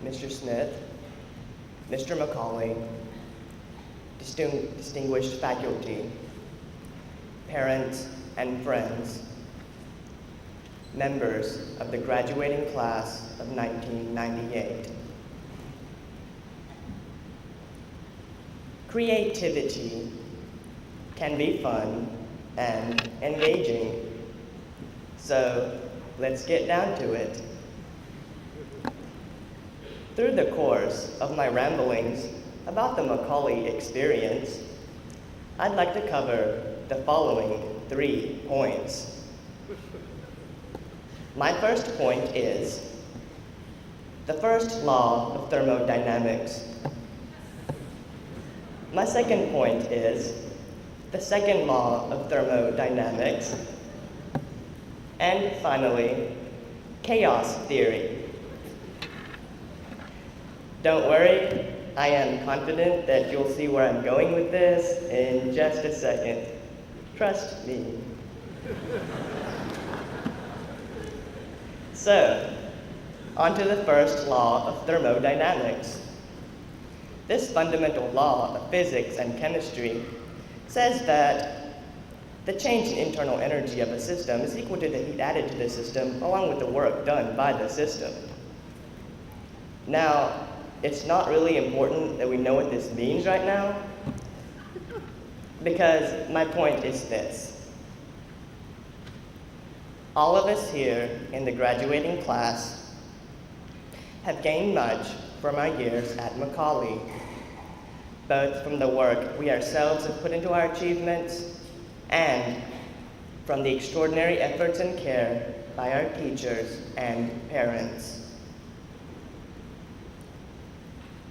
Mr. Smith, Mr. McCallie, distinguished faculty, parents and friends, members of the graduating class of 1998. Creativity can be fun and engaging, so let's get down to it. Through the course of my ramblings about the McCallie experience, I'd like to cover the following 3 points. My first point is the first law of thermodynamics. My second point is the second law of thermodynamics. And finally, chaos theory. Don't worry, I am confident that you'll see where I'm going with this in just a second. Trust me. So, on to the first law of thermodynamics. This fundamental law of physics and chemistry says that the change in internal energy of a system is equal to the heat added to the system along with the work done by the system. Now, it's not really important that we know what this means right now, because my point is this. All of us here in the graduating class have gained much from our years at McCallie, both from the work we ourselves have put into our achievements and from the extraordinary efforts and care by our teachers and parents.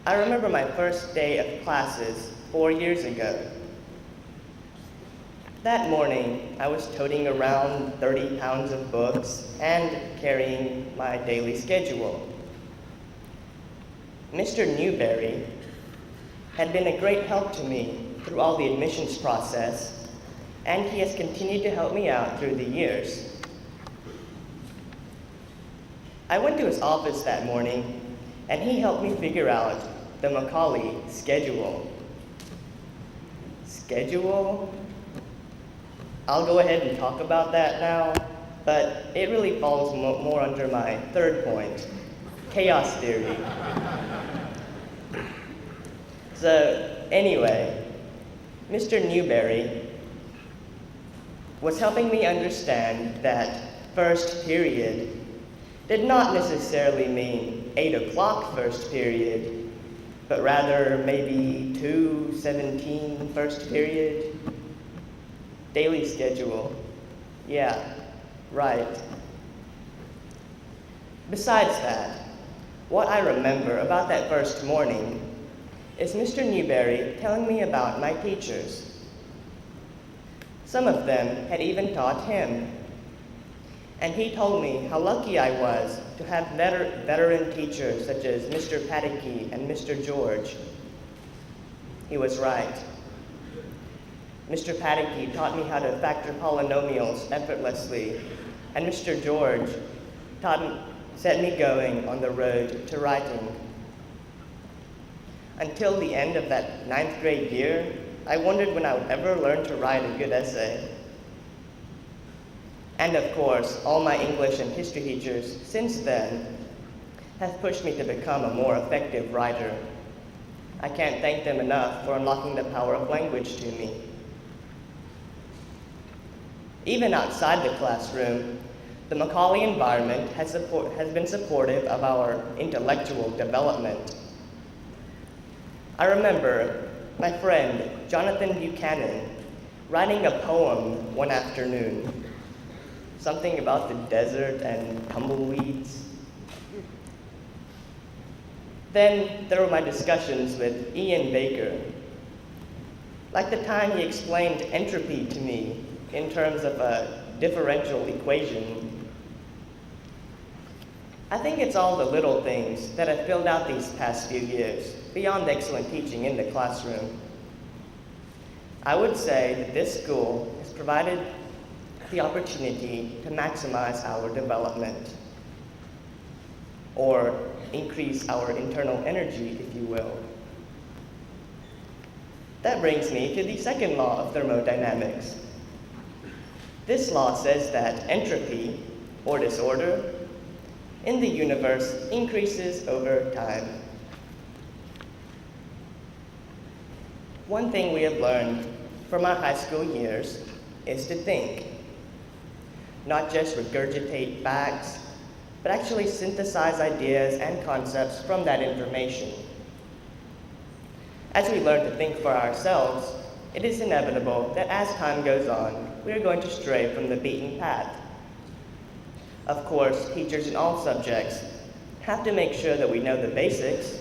I remember my first day of classes 4 years ago. That morning, I was toting around 30 pounds of books and carrying my daily schedule. Mr. Newberry had been a great help to me through all the admissions process, and he has continued to help me out through the years. I went to his office that morning, and he helped me figure out the McCallie schedule. Schedule? I'll go ahead and talk about that now, but it really falls more under my third point, chaos theory. So anyway, Mr. Newberry was helping me understand that first period did not necessarily mean 8 o'clock first period, but rather maybe 2:17 first period. Daily schedule. Yeah, right. Besides that, what I remember about that first morning is Mr. Newberry telling me about my teachers. Some of them had even taught him. And he told me how lucky I was to have veteran teachers such as Mr. Padicky and Mr. George. He was right. Mr. Padicky taught me how to factor polynomials effortlessly, and Mr. George set me going on the road to writing. Until the end of that 9th grade year, I wondered when I would ever learn to write a good essay. And of course, all my English and history teachers since then have pushed me to become a more effective writer. I can't thank them enough for unlocking the power of language to me. Even outside the classroom, the McCallie environment has been supportive of our intellectual development. I remember my friend Jonathan Buchanan writing a poem one afternoon. Something about the desert and tumbleweeds. Then there were my discussions with Ian Baker. Like the time he explained entropy to me in terms of a differential equation. I think it's all the little things that have filled out these past few years, beyond excellent teaching in the classroom. I would say that this school has provided the opportunity to maximize our development, or increase our internal energy, if you will. That brings me to the second law of thermodynamics. This law says that entropy, or disorder, in the universe increases over time. One thing we have learned from our high school years is to think. Not just regurgitate facts, but actually synthesize ideas and concepts from that information. As we learn to think for ourselves, it is inevitable that as time goes on, we are going to stray from the beaten path. Of course, teachers in all subjects have to make sure that we know the basics,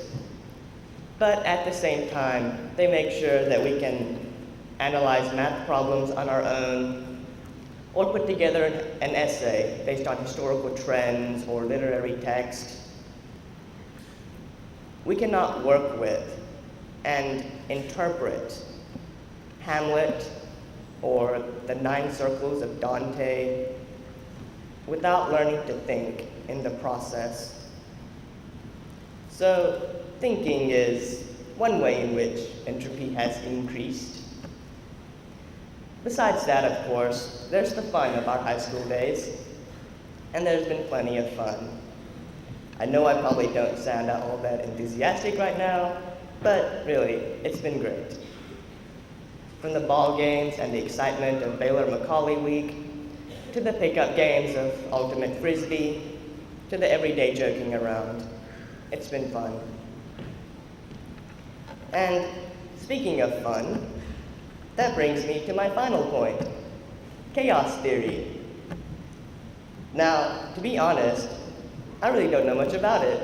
but at the same time, they make sure that we can analyze math problems on our own, or put together an essay based on historical trends or literary text. We cannot work with and interpret Hamlet or the 9 Circles of Dante without learning to think in the process. So thinking is one way in which entropy has increased. Besides that, of course, there's the fun of our high school days, and there's been plenty of fun. I know I probably don't sound all that enthusiastic right now, but really, it's been great. From the ball games and the excitement of Baylor McCallie Week, to the pickup games of Ultimate Frisbee, to the everyday joking around. It's been fun. And speaking of fun, that brings me to my final point, chaos theory. Now, to be honest, I really don't know much about it.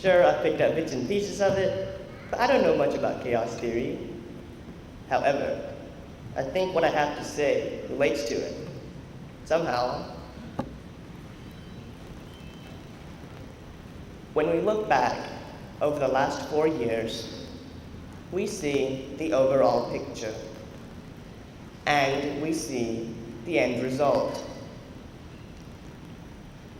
Sure, I've picked up bits and pieces of it, but I don't know much about chaos theory. However, I think what I have to say relates to it, somehow. When we look back over the last 4 years, we see the overall picture, and we see the end result.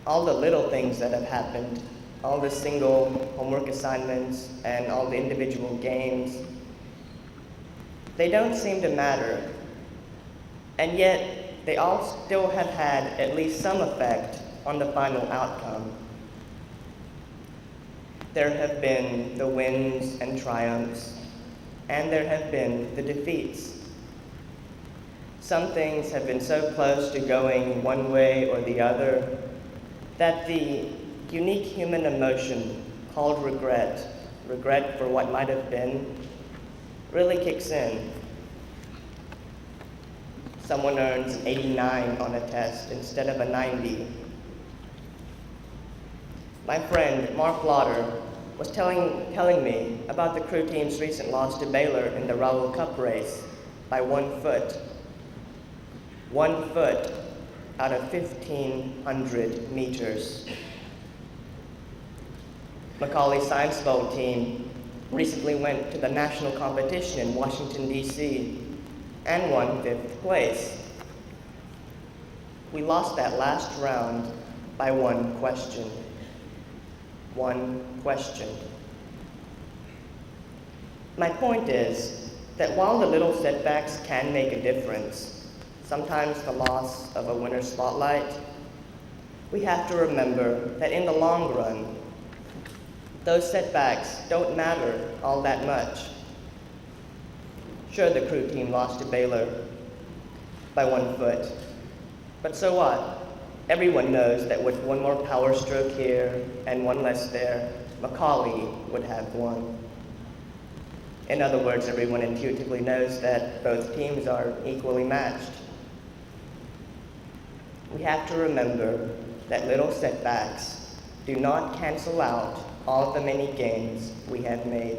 All the little things that have happened, all the single homework assignments and all the individual games, they don't seem to matter, and yet they all still have had at least some effect on the final outcome. There have been the wins and triumphs, and there have been the defeats. Some things have been so close to going one way or the other that the unique human emotion called regret for what might have been, really kicks in. Someone earns an 89 on a test instead of a 90. My friend, Mark Lauder, was telling me about the crew team's recent loss to Baylor in the Raoul Cup race by 1 foot. 1 foot out of 1,500 meters. McCallie Science Bowl team recently went to the national competition in Washington, D.C. and won 5th place. We lost that last round by 1 question. 1 question. My point is that while the little setbacks can make a difference, sometimes the loss of a winner's spotlight, we have to remember that in the long run, those setbacks don't matter all that much. Sure, the crew team lost to Baylor by 1 foot, but so what? Everyone knows that with 1 more power stroke here and 1 less there, McCallie would have won. In other words, everyone intuitively knows that both teams are equally matched. We have to remember that little setbacks do not cancel out all of the many gains we have made.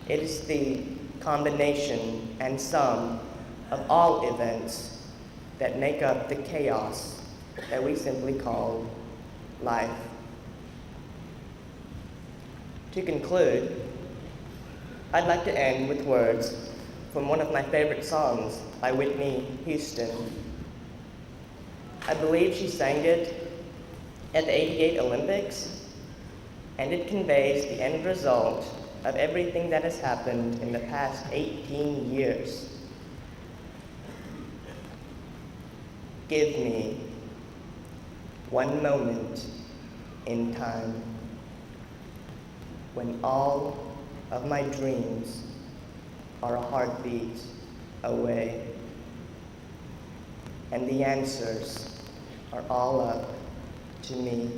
It is the combination and sum of all events that make up the chaos that we simply call life. To conclude, I'd like to end with words from one of my favorite songs by Whitney Houston. I believe she sang it at the '88 Olympics, and it conveys the end result of everything that has happened in the past 18 years. Give me 1 moment in time when all of my dreams are a heartbeat away, and the answers are all up to me.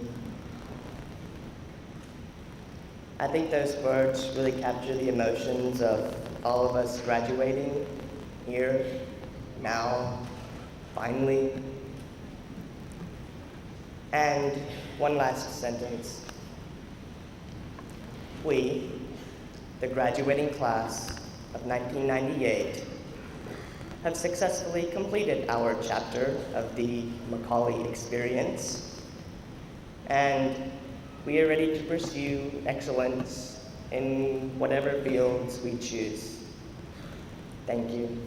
I think those words really capture the emotions of all of us graduating here, now, finally. And 1 last sentence. We, the graduating class of 1998, have successfully completed our chapter of the McCallie experience, and we are ready to pursue excellence in whatever fields we choose. Thank you.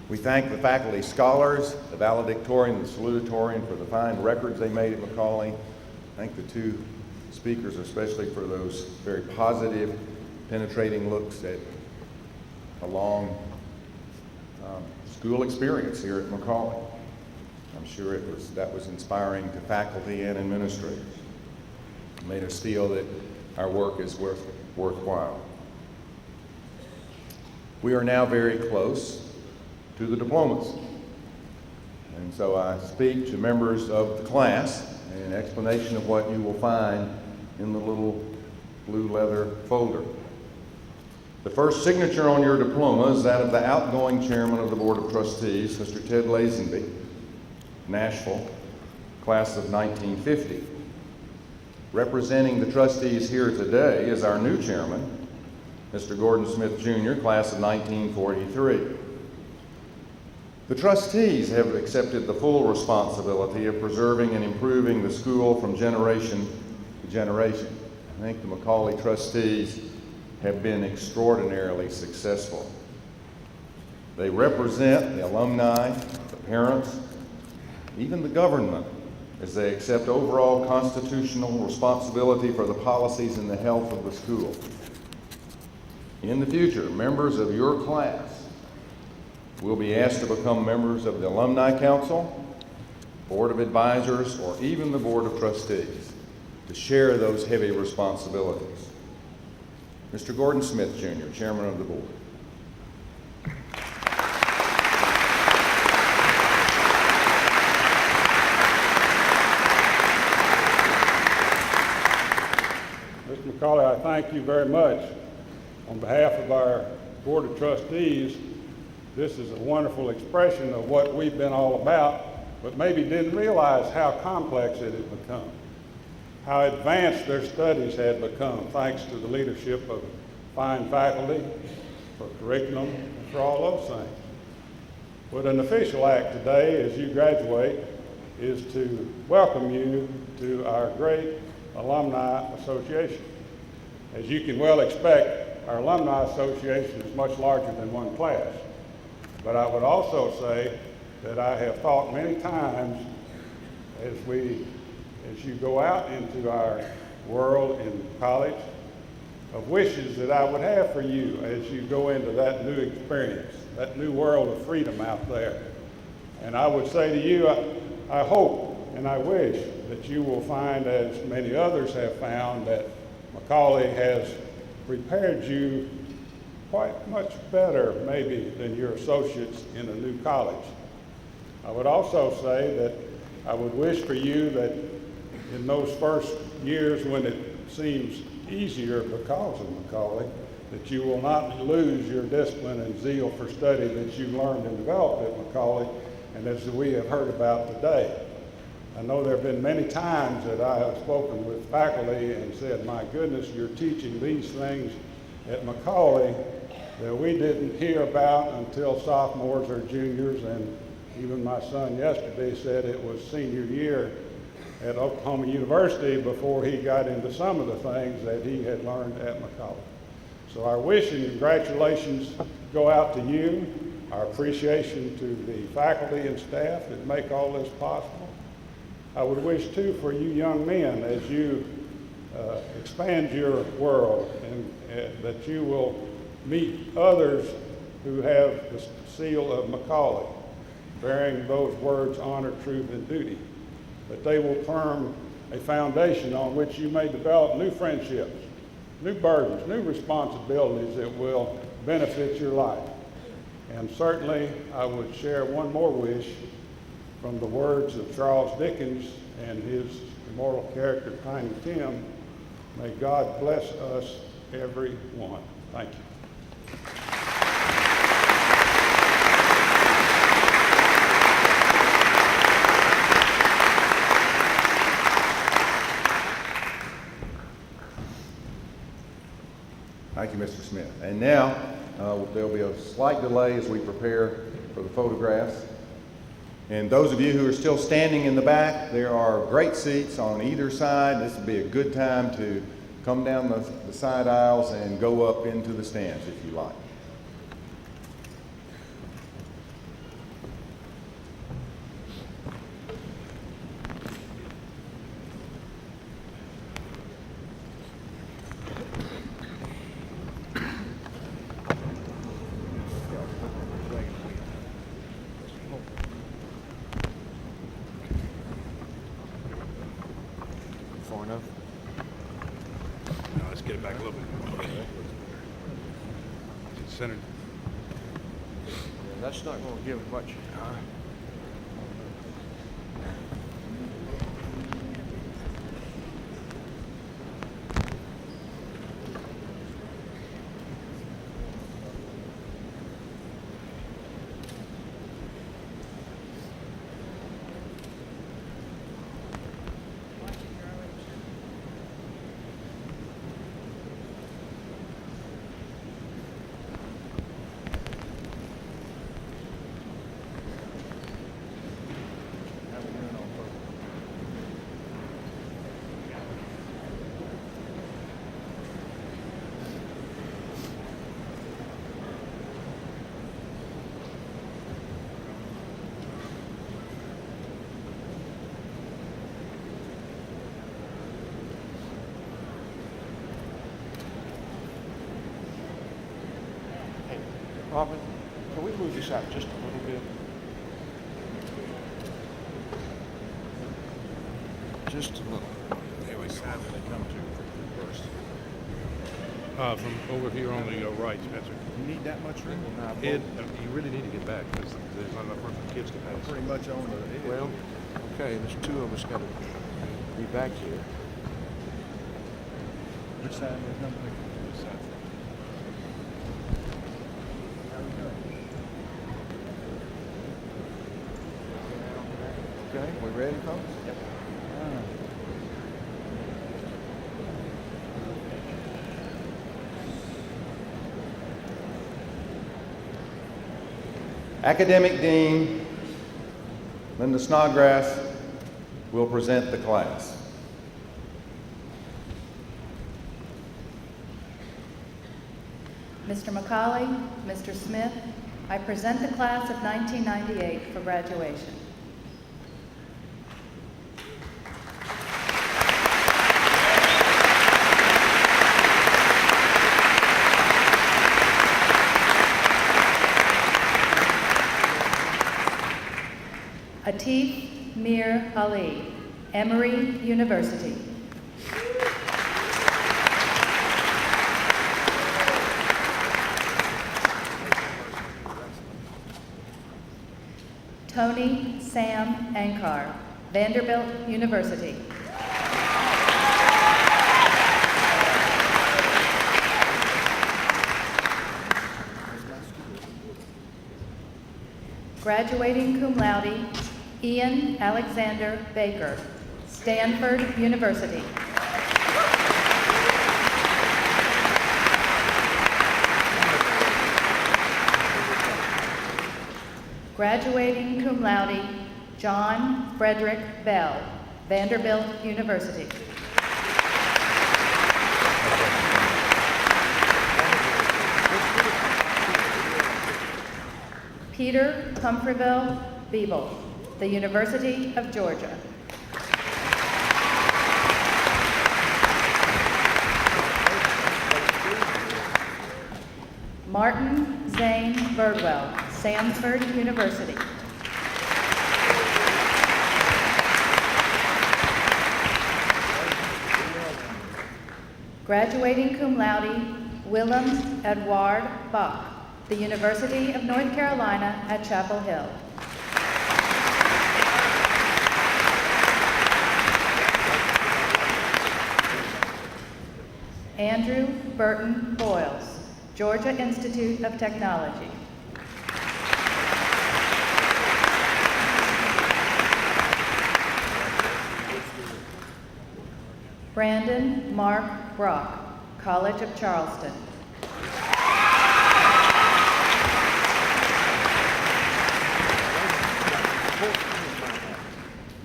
We thank the faculty scholars, the valedictorian, the salutatorian for the fine records they made at McCallie. Thank the 2 speakers especially for those very positive, penetrating looks at a long school experience here at McCallie. I'm sure that was inspiring to faculty and administrators. It made us feel that our work is worthwhile. We are now very close to the diplomas. And so I speak to members of the class in explanation of what you will find in the little blue leather folder. The first signature on your diploma is that of the outgoing chairman of the Board of Trustees, Mr. Ted Lazenby, Nashville, class of 1950. Representing the trustees here today is our new chairman, Mr. Gordon Smith Jr., class of 1943. The trustees have accepted the full responsibility of preserving and improving the school from generation to generation. I think the McCallie trustees have been extraordinarily successful. They represent the alumni, the parents, even the government, as they accept overall constitutional responsibility for the policies and the health of the school. In the future, members of your class will be asked to become members of the Alumni Council, Board of Advisors, or even the Board of Trustees to share those heavy responsibilities. Mr. Gordon Smith, Jr., Chairman of the Board. Mr. McCallie, I thank you very much. On behalf of our Board of Trustees, this is a wonderful expression of what we've been all about, but maybe didn't realize how complex it had become, how advanced their studies had become, thanks to the leadership of fine faculty, for curriculum, and for all those things. But an official act today, as you graduate, is to welcome you to our great Alumni Association. As you can well expect, our Alumni Association is much larger than one class. But I would also say that I have thought many times as you go out into our world in college, of wishes that I would have for you as you go into that new experience, that new world of freedom out there. And I would say to you, I hope and I wish that you will find, as many others have found, that McCallie has prepared you quite much better maybe than your associates in a new college. I would also say that I would wish for you that in those first years when it seems easier because of McCallie, that you will not lose your discipline and zeal for study that you learned and developed at McCallie, and as we have heard about today. I know there have been many times that I have spoken with faculty and said, my goodness, you're teaching these things at McCallie that we didn't hear about until sophomores or juniors, and even my son yesterday said it was senior year at Oklahoma University before he got into some of the things that he had learned at McCallie. So our wish and congratulations go out to you, our appreciation to the faculty and staff that make all this possible. I would wish too for you young men as you expand your world and that you will meet others who have the seal of McCallie, bearing those words, honor, truth, and duty, that they will form a foundation on which you may develop new friendships, new burdens, new responsibilities that will benefit your life. And certainly I would share one more wish from the words of Charles Dickens and his immortal character Tiny Tim. May God bless us, every one. Thank you. Thank you, Mr. Smith. And now, there'll be a slight delay as we prepare for the photographs. And those of you who are still standing in the back, there are great seats on either side. This would be a good time to come down the side aisles and go up into the stands if you like. Far enough? No, let's get it back a little bit. Okay. It's centered. Yeah, that's not going to give much. Hoffman, can we move this out just a little bit? Just a little. Anyway, side where they come to first. From over here on the right, Spencer. You need that much room? Ed, you really need to get back because there's not enough room for kids to pass. Pretty much on the edge. Well, okay, there's two of us got to be back here. Which side is number? This side. Okay, we ready, folks? Yep. Academic Dean Linda Snodgrass will present the class. Mr. McCallie, Mr. Smith, I present the class of 1998 for graduation. Atif Mir Ali, Emory University. Tony Sam Ankar, Vanderbilt University. Graduating cum laude, Ian Alexander Baker, Stanford University. Graduating cum laude, John Frederick Bell, Vanderbilt University. Peter Humphreyville Beeble, the University of Georgia. Martin Zane Birdwell, Sanford University. Graduating cum laude, Willem Edward Bach, the University of North Carolina at Chapel Hill. Andrew Burton Boyles, Georgia Institute of Technology. Brandon Mark Brock, College of Charleston.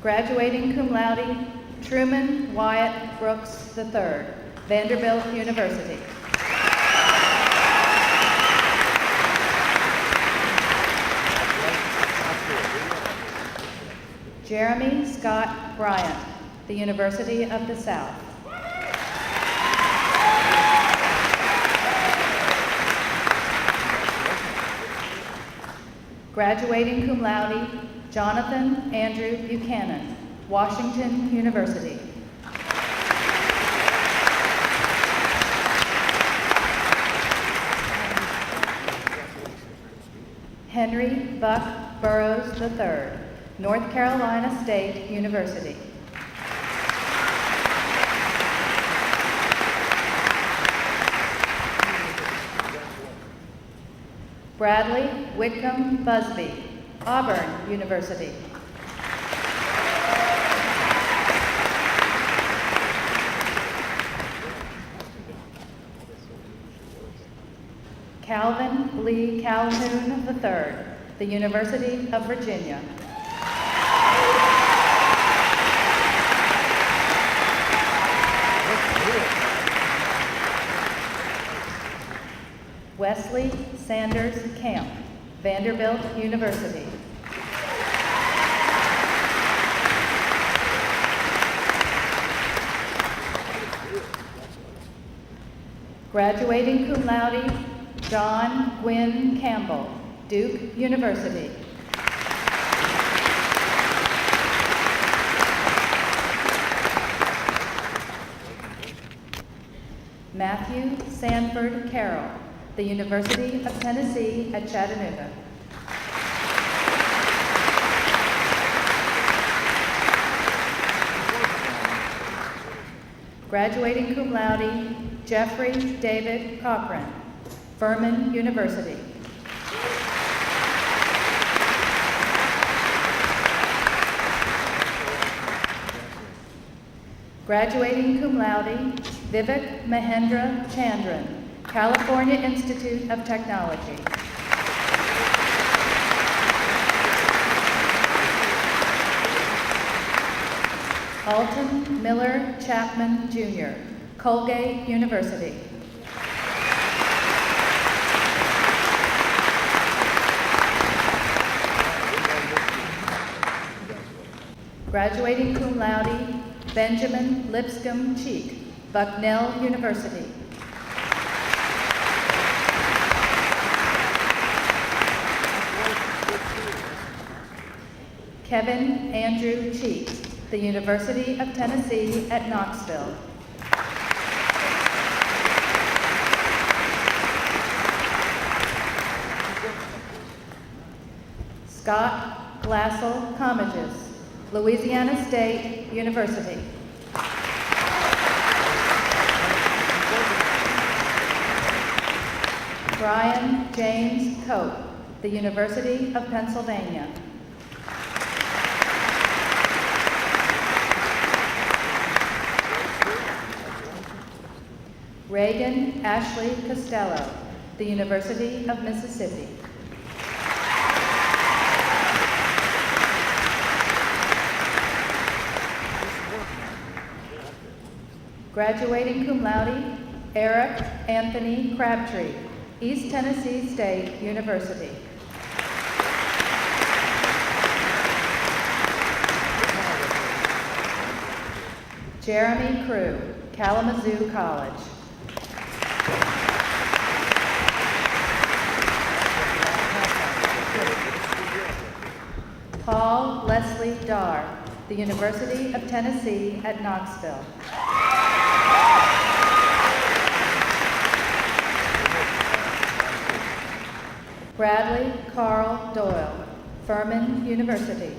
Graduating cum laude, Truman Wyatt Brooks III, Vanderbilt University. Jeremy Scott Bryant, the University of the South. Graduating cum laude, Jonathan Andrew Buchanan, Washington University. Henry Buck Burroughs III, North Carolina State University. Bradley Whitcomb Busby, Auburn University. Calvin Lee Calhoun III, the University of Virginia. Wesley Sanders Camp, Vanderbilt University. Graduating cum laude, John Gwynn Campbell, Duke University. Matthew Sanford Carroll, the University of Tennessee at Chattanooga. Graduating cum laude, Jeffrey David Cochran, Furman University. Graduating cum laude, Vivek Mahendra Chandran, California Institute of Technology. Alton Miller Chapman Jr., Colgate University. Graduating cum laude, Benjamin Lipscomb Cheek, Bucknell University. Kevin Andrew Cheek, the University of Tennessee at Knoxville. Scott Glassell Commages, Louisiana State University. Brian James Cope, the University of Pennsylvania. Reagan Ashley Costello, the University of Mississippi. Graduating cum laude, Eric Anthony Crabtree, East Tennessee State University. Jeremy Crew, Kalamazoo College. Paul Leslie Darr, the University of Tennessee at Knoxville. Bradley Carl Doyle, Furman University.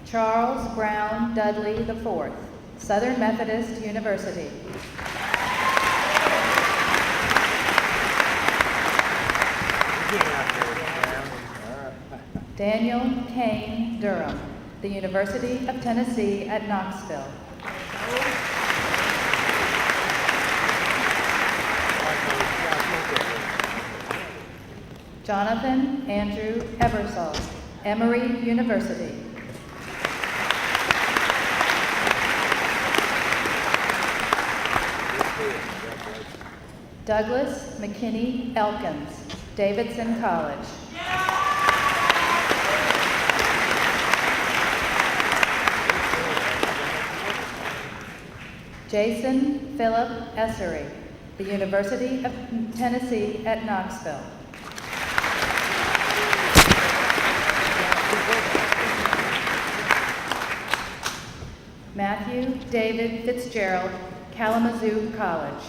Charles Brown Dudley IV, Southern Methodist University. Daniel Kane Durham, the University of Tennessee at Knoxville. Jonathan Andrew Eversole, Emory University. Douglas McKinney Elkins, Davidson College. Jason Philip Essery, the University of Tennessee at Knoxville. Matthew David Fitzgerald, Kalamazoo College.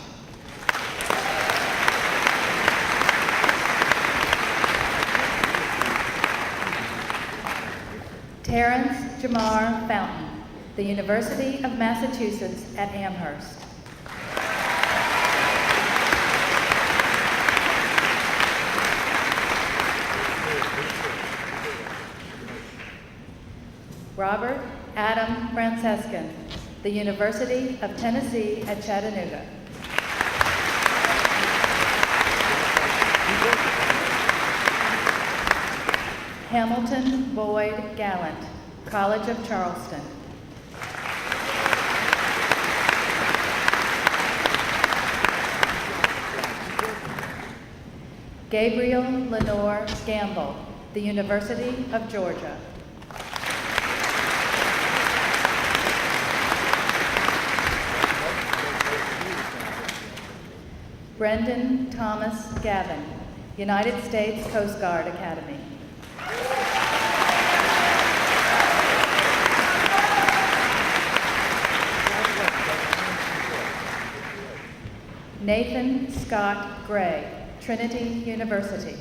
Terrence Jamar Fountain, the University of Massachusetts at Amherst. Robert Adam Francescan, the University of Tennessee at Chattanooga. Hamilton Boyd Gallant, College of Charleston. Gabriel Lenore Gamble, the University of Georgia. Brendan Thomas Gavin, United States Coast Guard Academy. Nathan Scott Gray, Trinity University.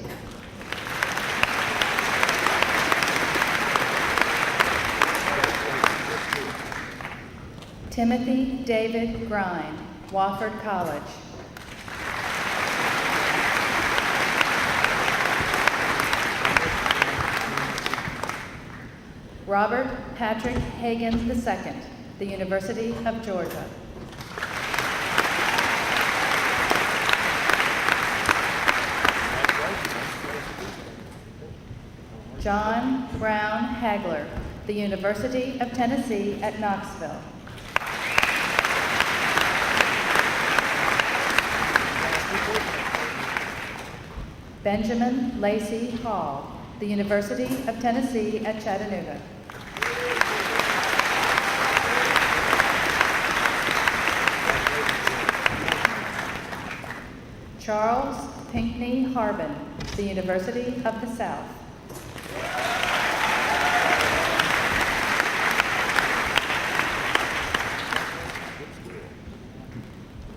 Timothy David Grine, Wofford College. Robert Patrick Hagan II, the University of Georgia. John Brown Hagler, the University of Tennessee at Knoxville. Benjamin Lacey Hall, the University of Tennessee at Chattanooga. Charles Pinckney Harbin, the University of the South.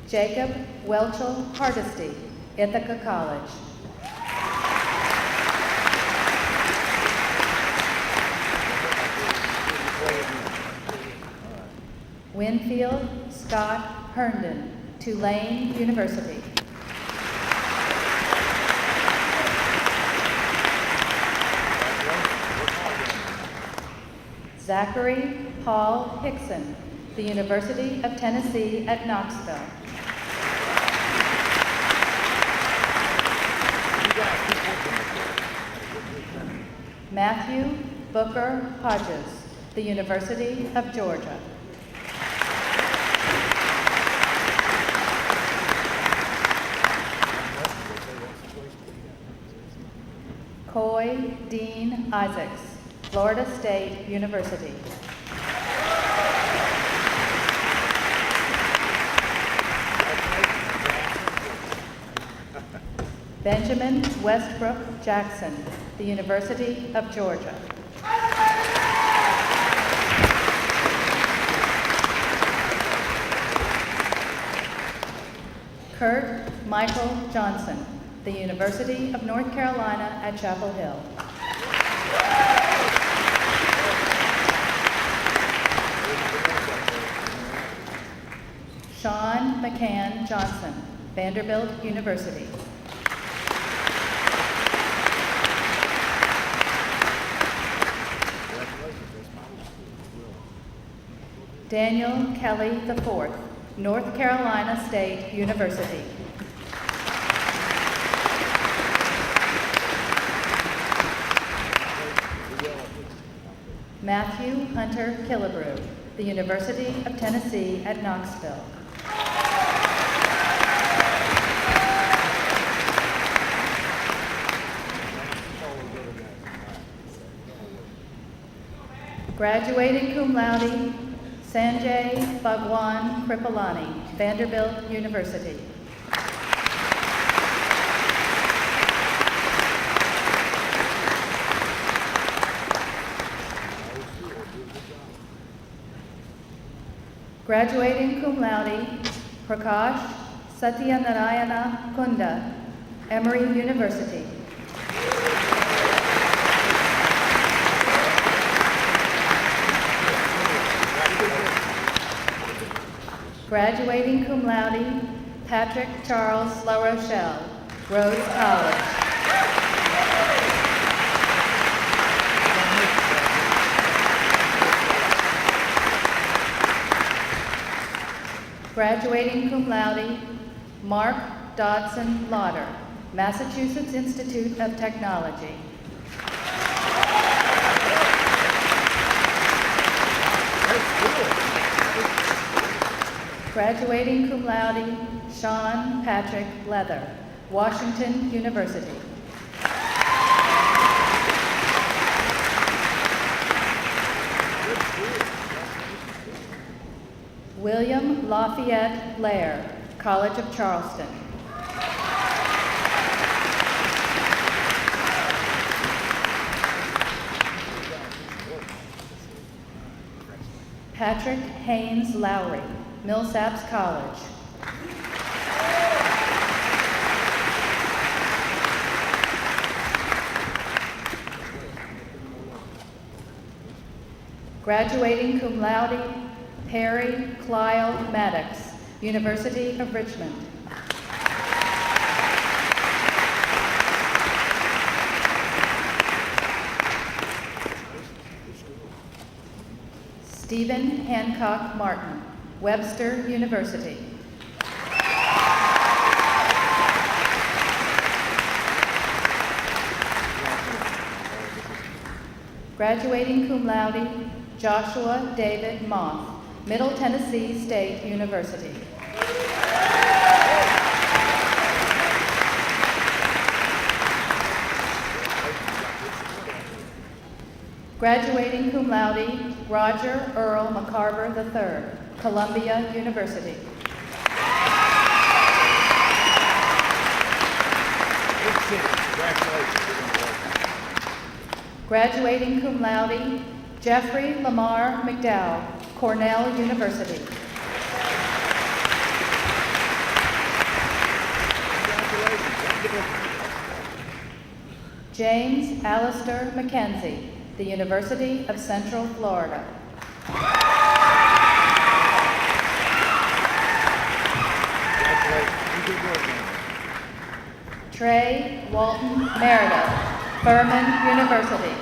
Jacob Welchel Hardesty, Ithaca College. Winfield Scott Herndon, Tulane University. Zachary Paul Hickson, the University of Tennessee at Knoxville. Matthew Booker Hodges, the University of Georgia. Coy Dean Isaacs, Florida State University. Benjamin Westbrook Jackson, the University of Georgia. Kurt Michael Johnson, the University of North Carolina at Chapel Hill. Sean McCann Johnson, Vanderbilt University. Daniel Kelly IV, North Carolina State University. Matthew Hunter Killebrew, the University of Tennessee at Knoxville. Graduating cum laude, Sanjay Bhagwan Kripalani, Vanderbilt University. Graduating cum laude, Prakash Satyanarayana Kunda, Emory University. Graduating cum laude, Patrick Charles La Rochelle, Rhodes College. Graduating cum laude, Mark Dodson Lauder, Massachusetts Institute of Technology. Graduating cum laude, Sean Patrick Leather, Washington University. William Lafayette Blair, College of Charleston. Patrick Haynes Lowry, Millsaps College. Graduating cum laude, Perry Clyle Maddox, University of Richmond. Stephen Hancock Martin, Webster University. Graduating cum laude, Joshua David Moth, Middle Tennessee State University. Graduating cum laude, Roger Earl McCarver III, Columbia University. Graduating cum laude, Jeffrey Lamar McDowell, Cornell University. James Alistair McKenzie, the University of Central Florida. Trey Walton Meredith, Furman University.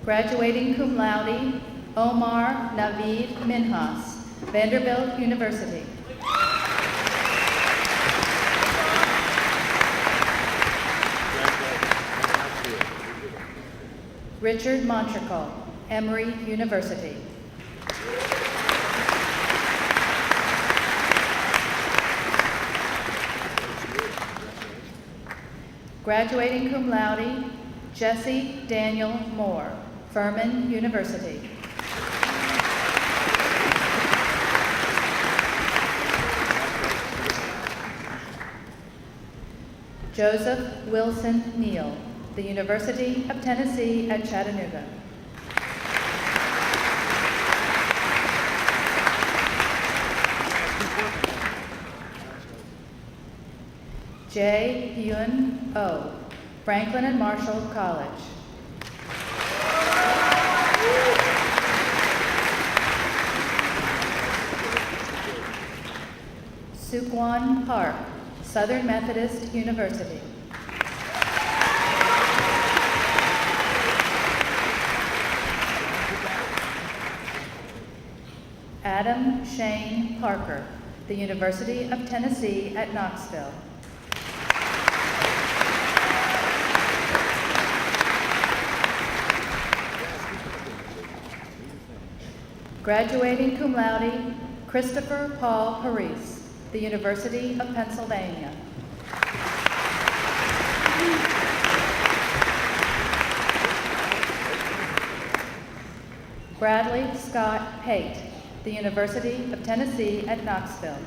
Graduating cum laude, Omar Naveed Minhas, Vanderbilt University. Richard Montrecal, Emory University. Graduating cum laude, Jesse Daniel Moore, Furman University. Joseph Wilson Neal, the University of Tennessee at Chattanooga. J. Hyun Oh, Franklin and Marshall College. Sukwon Park, Southern Methodist University. Adam Shane Parker, the University of Tennessee at Knoxville. Graduating cum laude, Christopher Paul Parise, the University of Pennsylvania. Bradley Scott Pate, the University of Tennessee at Knoxville.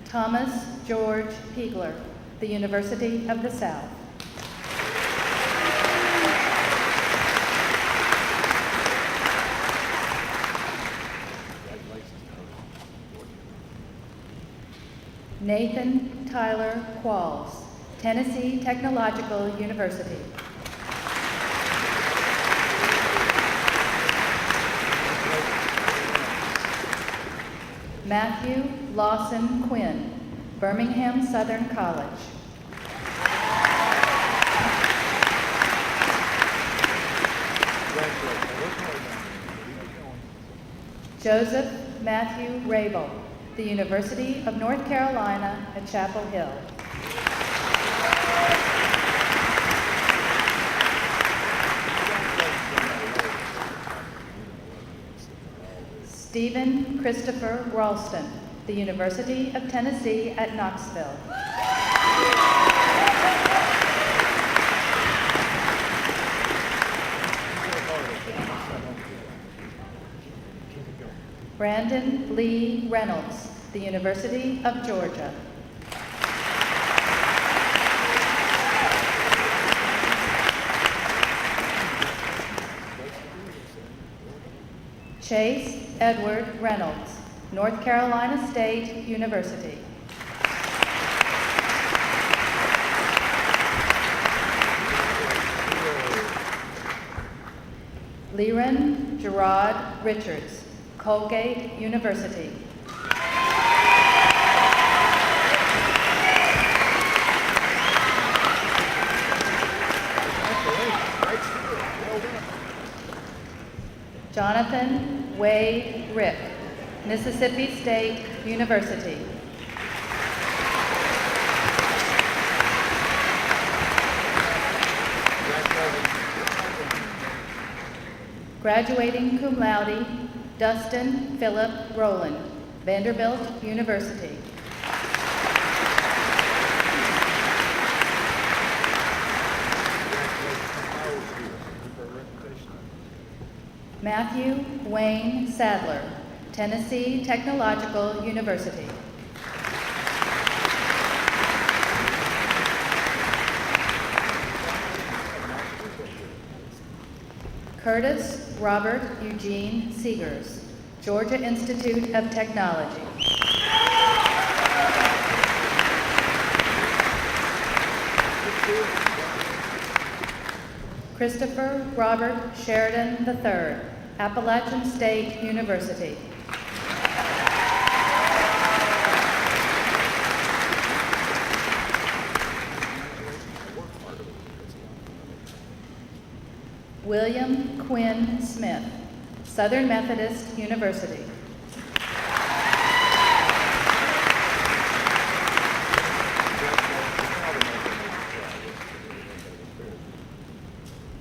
Thomas George Piegler, the University of the South. Nathan Tyler Qualls, Tennessee Technological University. Matthew Lawson Quinn, Birmingham Southern College. Joseph Matthew Rabel, the University of North Carolina at Chapel Hill. Stephen Christopher Ralston, the University of Tennessee at Knoxville. Brandon Lee Reynolds, the University of Georgia. Chase Edward Reynolds, North Carolina State University. Lyron Gerard Richards, Colgate University. Jonathan Wade Rick, Mississippi State University. Graduating cum laude, Dustin Philip Rowland, Vanderbilt University. Matthew Wayne Sadler, Tennessee Technological University. Curtis Robert Eugene Seegers, Georgia Institute of Technology. Christopher Robert Sheridan III, Appalachian State University. William Quinn Smith, Southern Methodist University.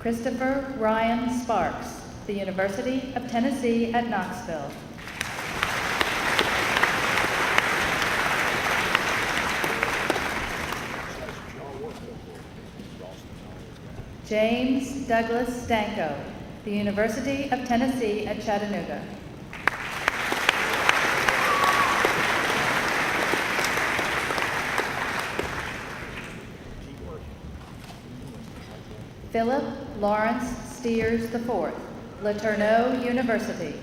Christopher Ryan Sparks, the University of Tennessee at Knoxville. James Douglas Stanko, the University of Tennessee at Chattanooga. Philip Lawrence Steers IV, LeTourneau University.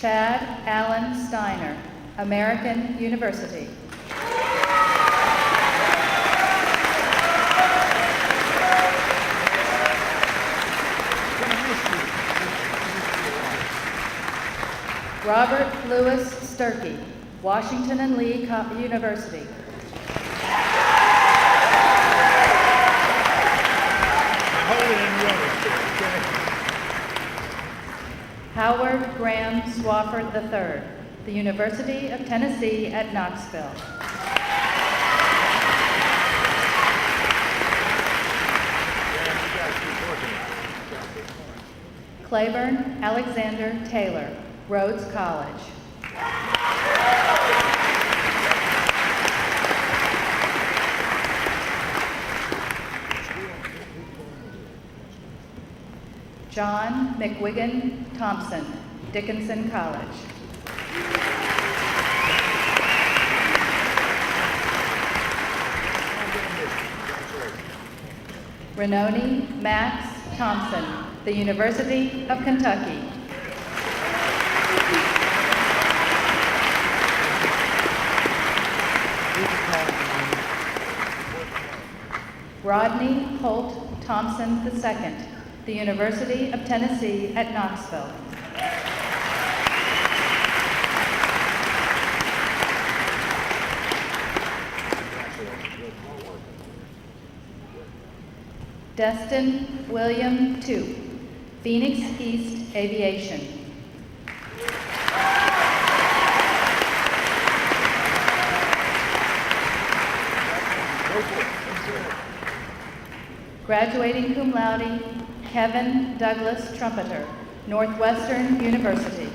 Chad Allen Steiner, American University. Robert Louis Sturkey, Washington and Lee University. Howard Graham Swafford III, the University of Tennessee at Knoxville. Claiborne Alexander Taylor, Rhodes College. John McWigan Thompson, Dickinson College. Renoni Max Thompson, the University of Kentucky. Rodney Holt Thompson II, the University of Tennessee at Knoxville. Destin William II, Phoenix East Aviation. Graduating cum laude, Kevin Douglas Trumpeter, Northwestern University.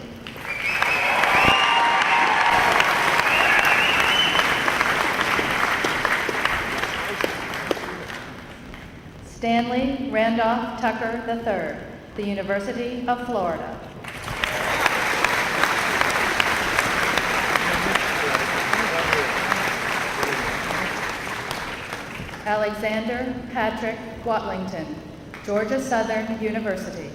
Stanley Randolph Tucker III, the University of Florida. Alexander Patrick Watlington, Georgia Southern University.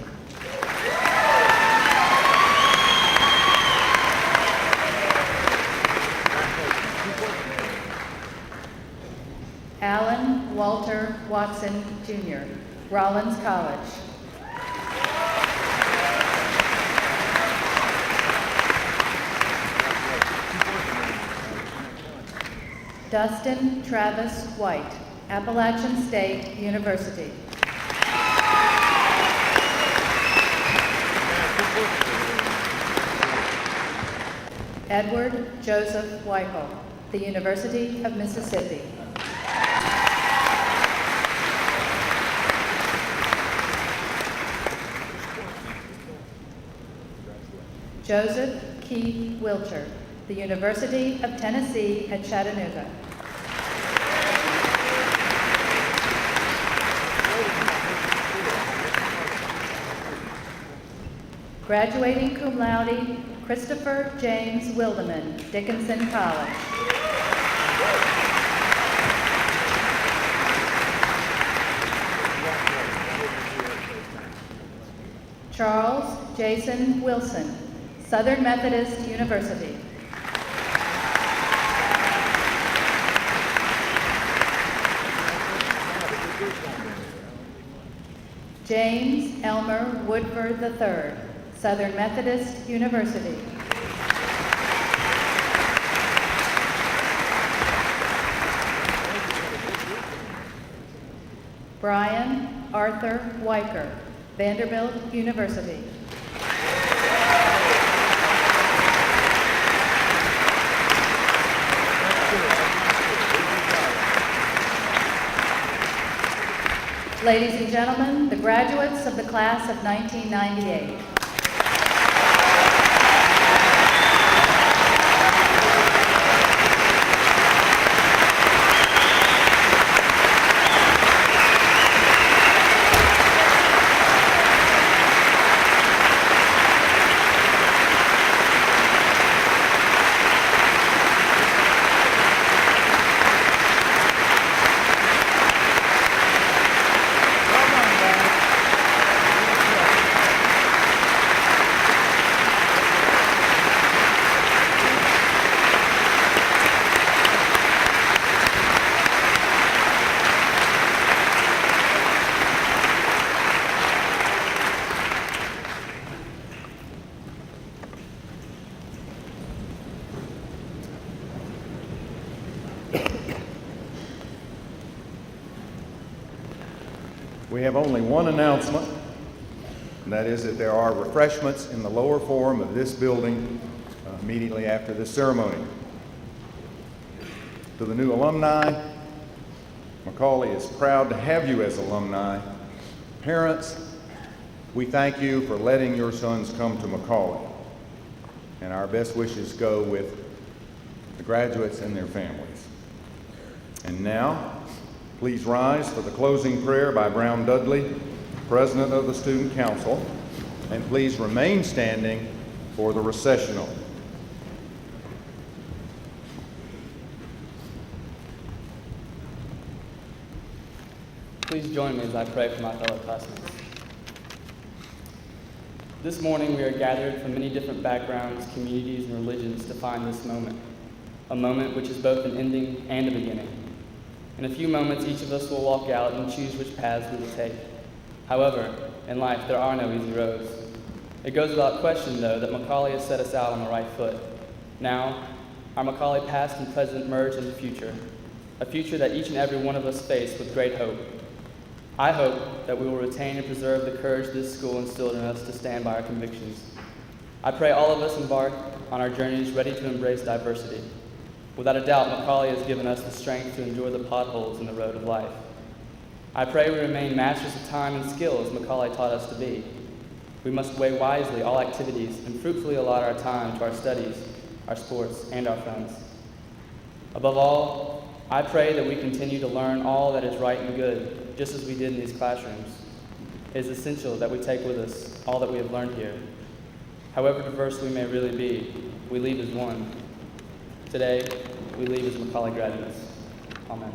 Alan Walter Watson, Jr., Rollins College. Dustin Travis White, Appalachian State University. Edward Joseph Weichel, the University of Mississippi. Joseph Keith Wilcher, the University of Tennessee at Chattanooga. Graduating cum laude, Christopher James Wildeman, Dickinson College. Charles Jason Wilson, Southern Methodist University. James Elmer Woodford III, Southern Methodist University. Brian Arthur Weicker, Vanderbilt University. Ladies and gentlemen, the graduates of the class of 1998. We have only one announcement, and that is that there are refreshments in the lower forum of this building immediately after this ceremony. To the new alumni, McCallie is proud to have you as alumni. Parents, we thank you for letting your sons come to McCallie, and our best wishes go with the graduates and their families. And now, please rise for the closing prayer by Brown Dudley, President of the Student Council, and please remain standing for the recessional. Please join me as I pray for my fellow classmates. This morning we are gathered from many different backgrounds, communities, and religions to find this moment, a moment which is both an ending and a beginning. In a few moments, each of us will walk out and choose which paths we will take. However, in life, there are no easy roads. It goes without question, though, that McCallie has set us out on the right foot. Now, our McCallie past and present merge in the future, a future that each and every one of us face with great hope. I hope that we will retain and preserve the courage this school instilled in us to stand by our convictions. I pray all of us embark on our journeys ready to embrace diversity. Without a doubt, McCallie has given us the strength to endure the potholes in the road of life. I pray we remain masters of time and skill as McCallie taught us to be. We must weigh wisely all activities and fruitfully allot our time to our studies, our sports, and our friends. Above all, I pray that we continue to learn all that is right and good, just as we did in these classrooms. It is essential that we take with us all that we have learned here. However diverse we may really be, we leave as one. Today, we leave as McCallie graduates. Amen.